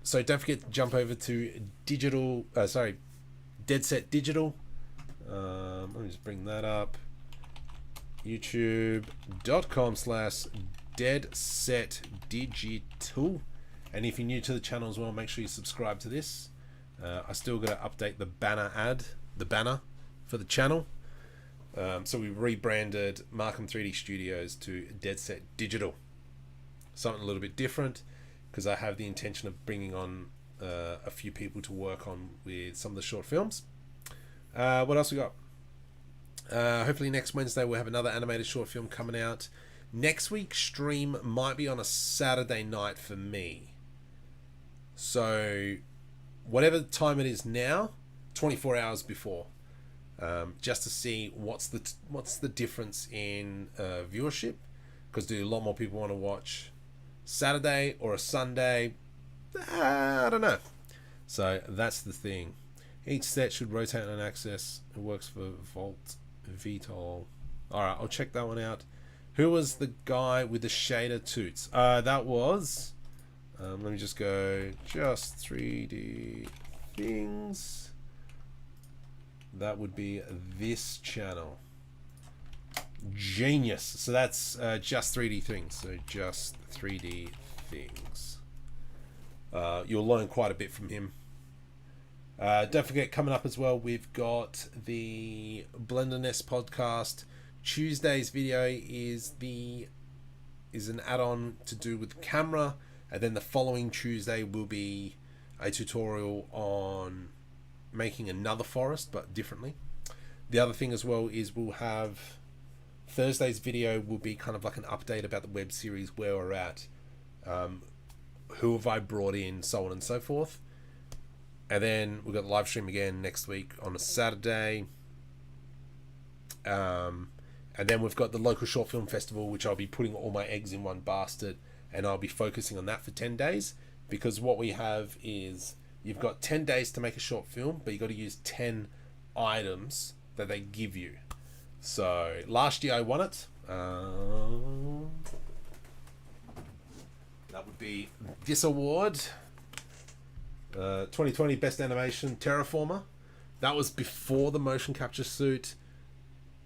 So don't forget to jump over to Dead Set Digital. Let me just bring that up. youtube.com/deadsetdigital. And if you're new to the channel as well, make sure you subscribe to this. I still got to update the banner for the channel. So we rebranded Markham 3D Studios to Dead Set Digital. Something a little bit different, because I have the intention of bringing on a few people to work on with some of the short films. What else we got? Hopefully next Wednesday we'll have another animated short film coming out. Next week's stream might be on a Saturday night for me. So whatever time it is now, 24 hours before, just to see what's the difference in viewership, because do a lot more people want to watch Saturday or a Sunday? I don't know. So that's the thing. Each set should rotate on axis. It works for Volt VTOL. Alright, I'll check that one out. Who was the guy with the shader toots? That was, let me just go, Just 3D Things. That would be this channel. Genius. So that's Just 3D Things. So Just 3D Things. You'll learn quite a bit from him. Don't forget, coming up as well, we've got the Blender Nest podcast. Tuesday's video is an add-on to do with camera, and then the following Tuesday will be a tutorial on making another forest, but differently. The other thing as well is we'll have Thursday's video will be kind of like an update about the web series, where we're at, who have I brought in, so on and so forth. And then we've got the live stream again next week on a Saturday. And then we've got the local short film festival, which I'll be putting all my eggs in one basket, and I'll be focusing on that for 10 days. Because what we have is, you've got 10 days to make a short film, but you've got to use 10 items that they give you. So last year I won it. That would be this award. 2020 Best Animation, Terraformer. That was before the motion capture suit.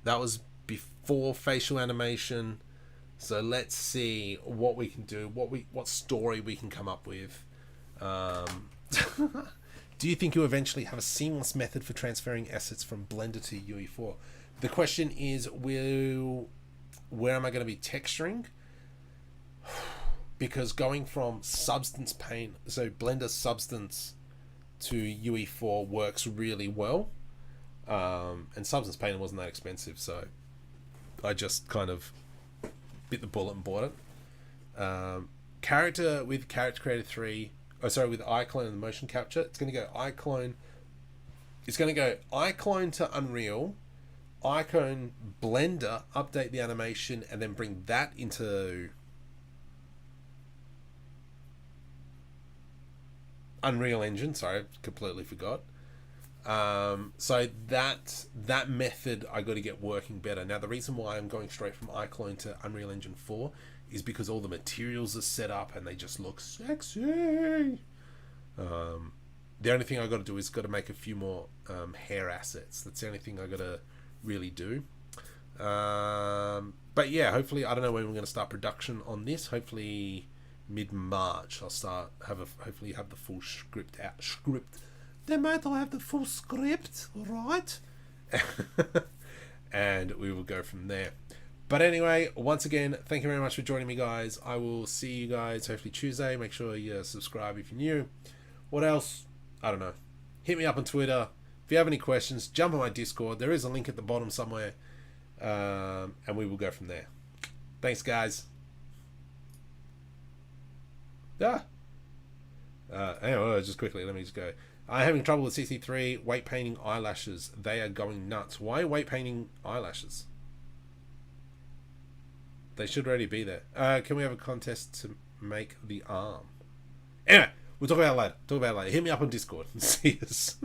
That was before facial animation. So let's see what we can do, what story we can come up with. Do you think you'll eventually have a seamless method for transferring assets from Blender to UE4? The question is, where am I going to be texturing? Because going from Substance Paint, so Blender Substance, to UE4 works really well. And Substance Paint wasn't that expensive, so I just kind of bit the bullet and bought it. Character with Character Creator 3, with iClone and the motion capture, it's going to go iClone. It's going to go iClone to Unreal, iClone Blender, update the animation, and then bring that into Unreal Engine. Sorry, completely forgot. So that method I got to get working better. Now the reason why I'm going straight from iClone to Unreal Engine 4 is because all the materials are set up and they just look sexy. The only thing I got to do is got to make a few more hair assets. That's the only thing I got to really do. But yeah, hopefully I don't know when we're going to start production on this. Hopefully mid-March I'll hopefully have the full script out. Then mate, I'll have the full script, alright? And we will go from there. But anyway, once again, thank you very much for joining me, guys. I will see you guys hopefully Tuesday. Make sure you subscribe if you're new. What else? I don't know. Hit me up on Twitter. If you have any questions, jump on my Discord. There is a link at the bottom somewhere. And we will go from there. Thanks, guys. Anyway, just quickly, let me just go. I'm having trouble with CC3 weight painting eyelashes. They are going nuts. Why weight painting eyelashes? They should already be there. Can we have a contest to make the arm? Anyway, we'll talk about it later. Hit me up on Discord. See us.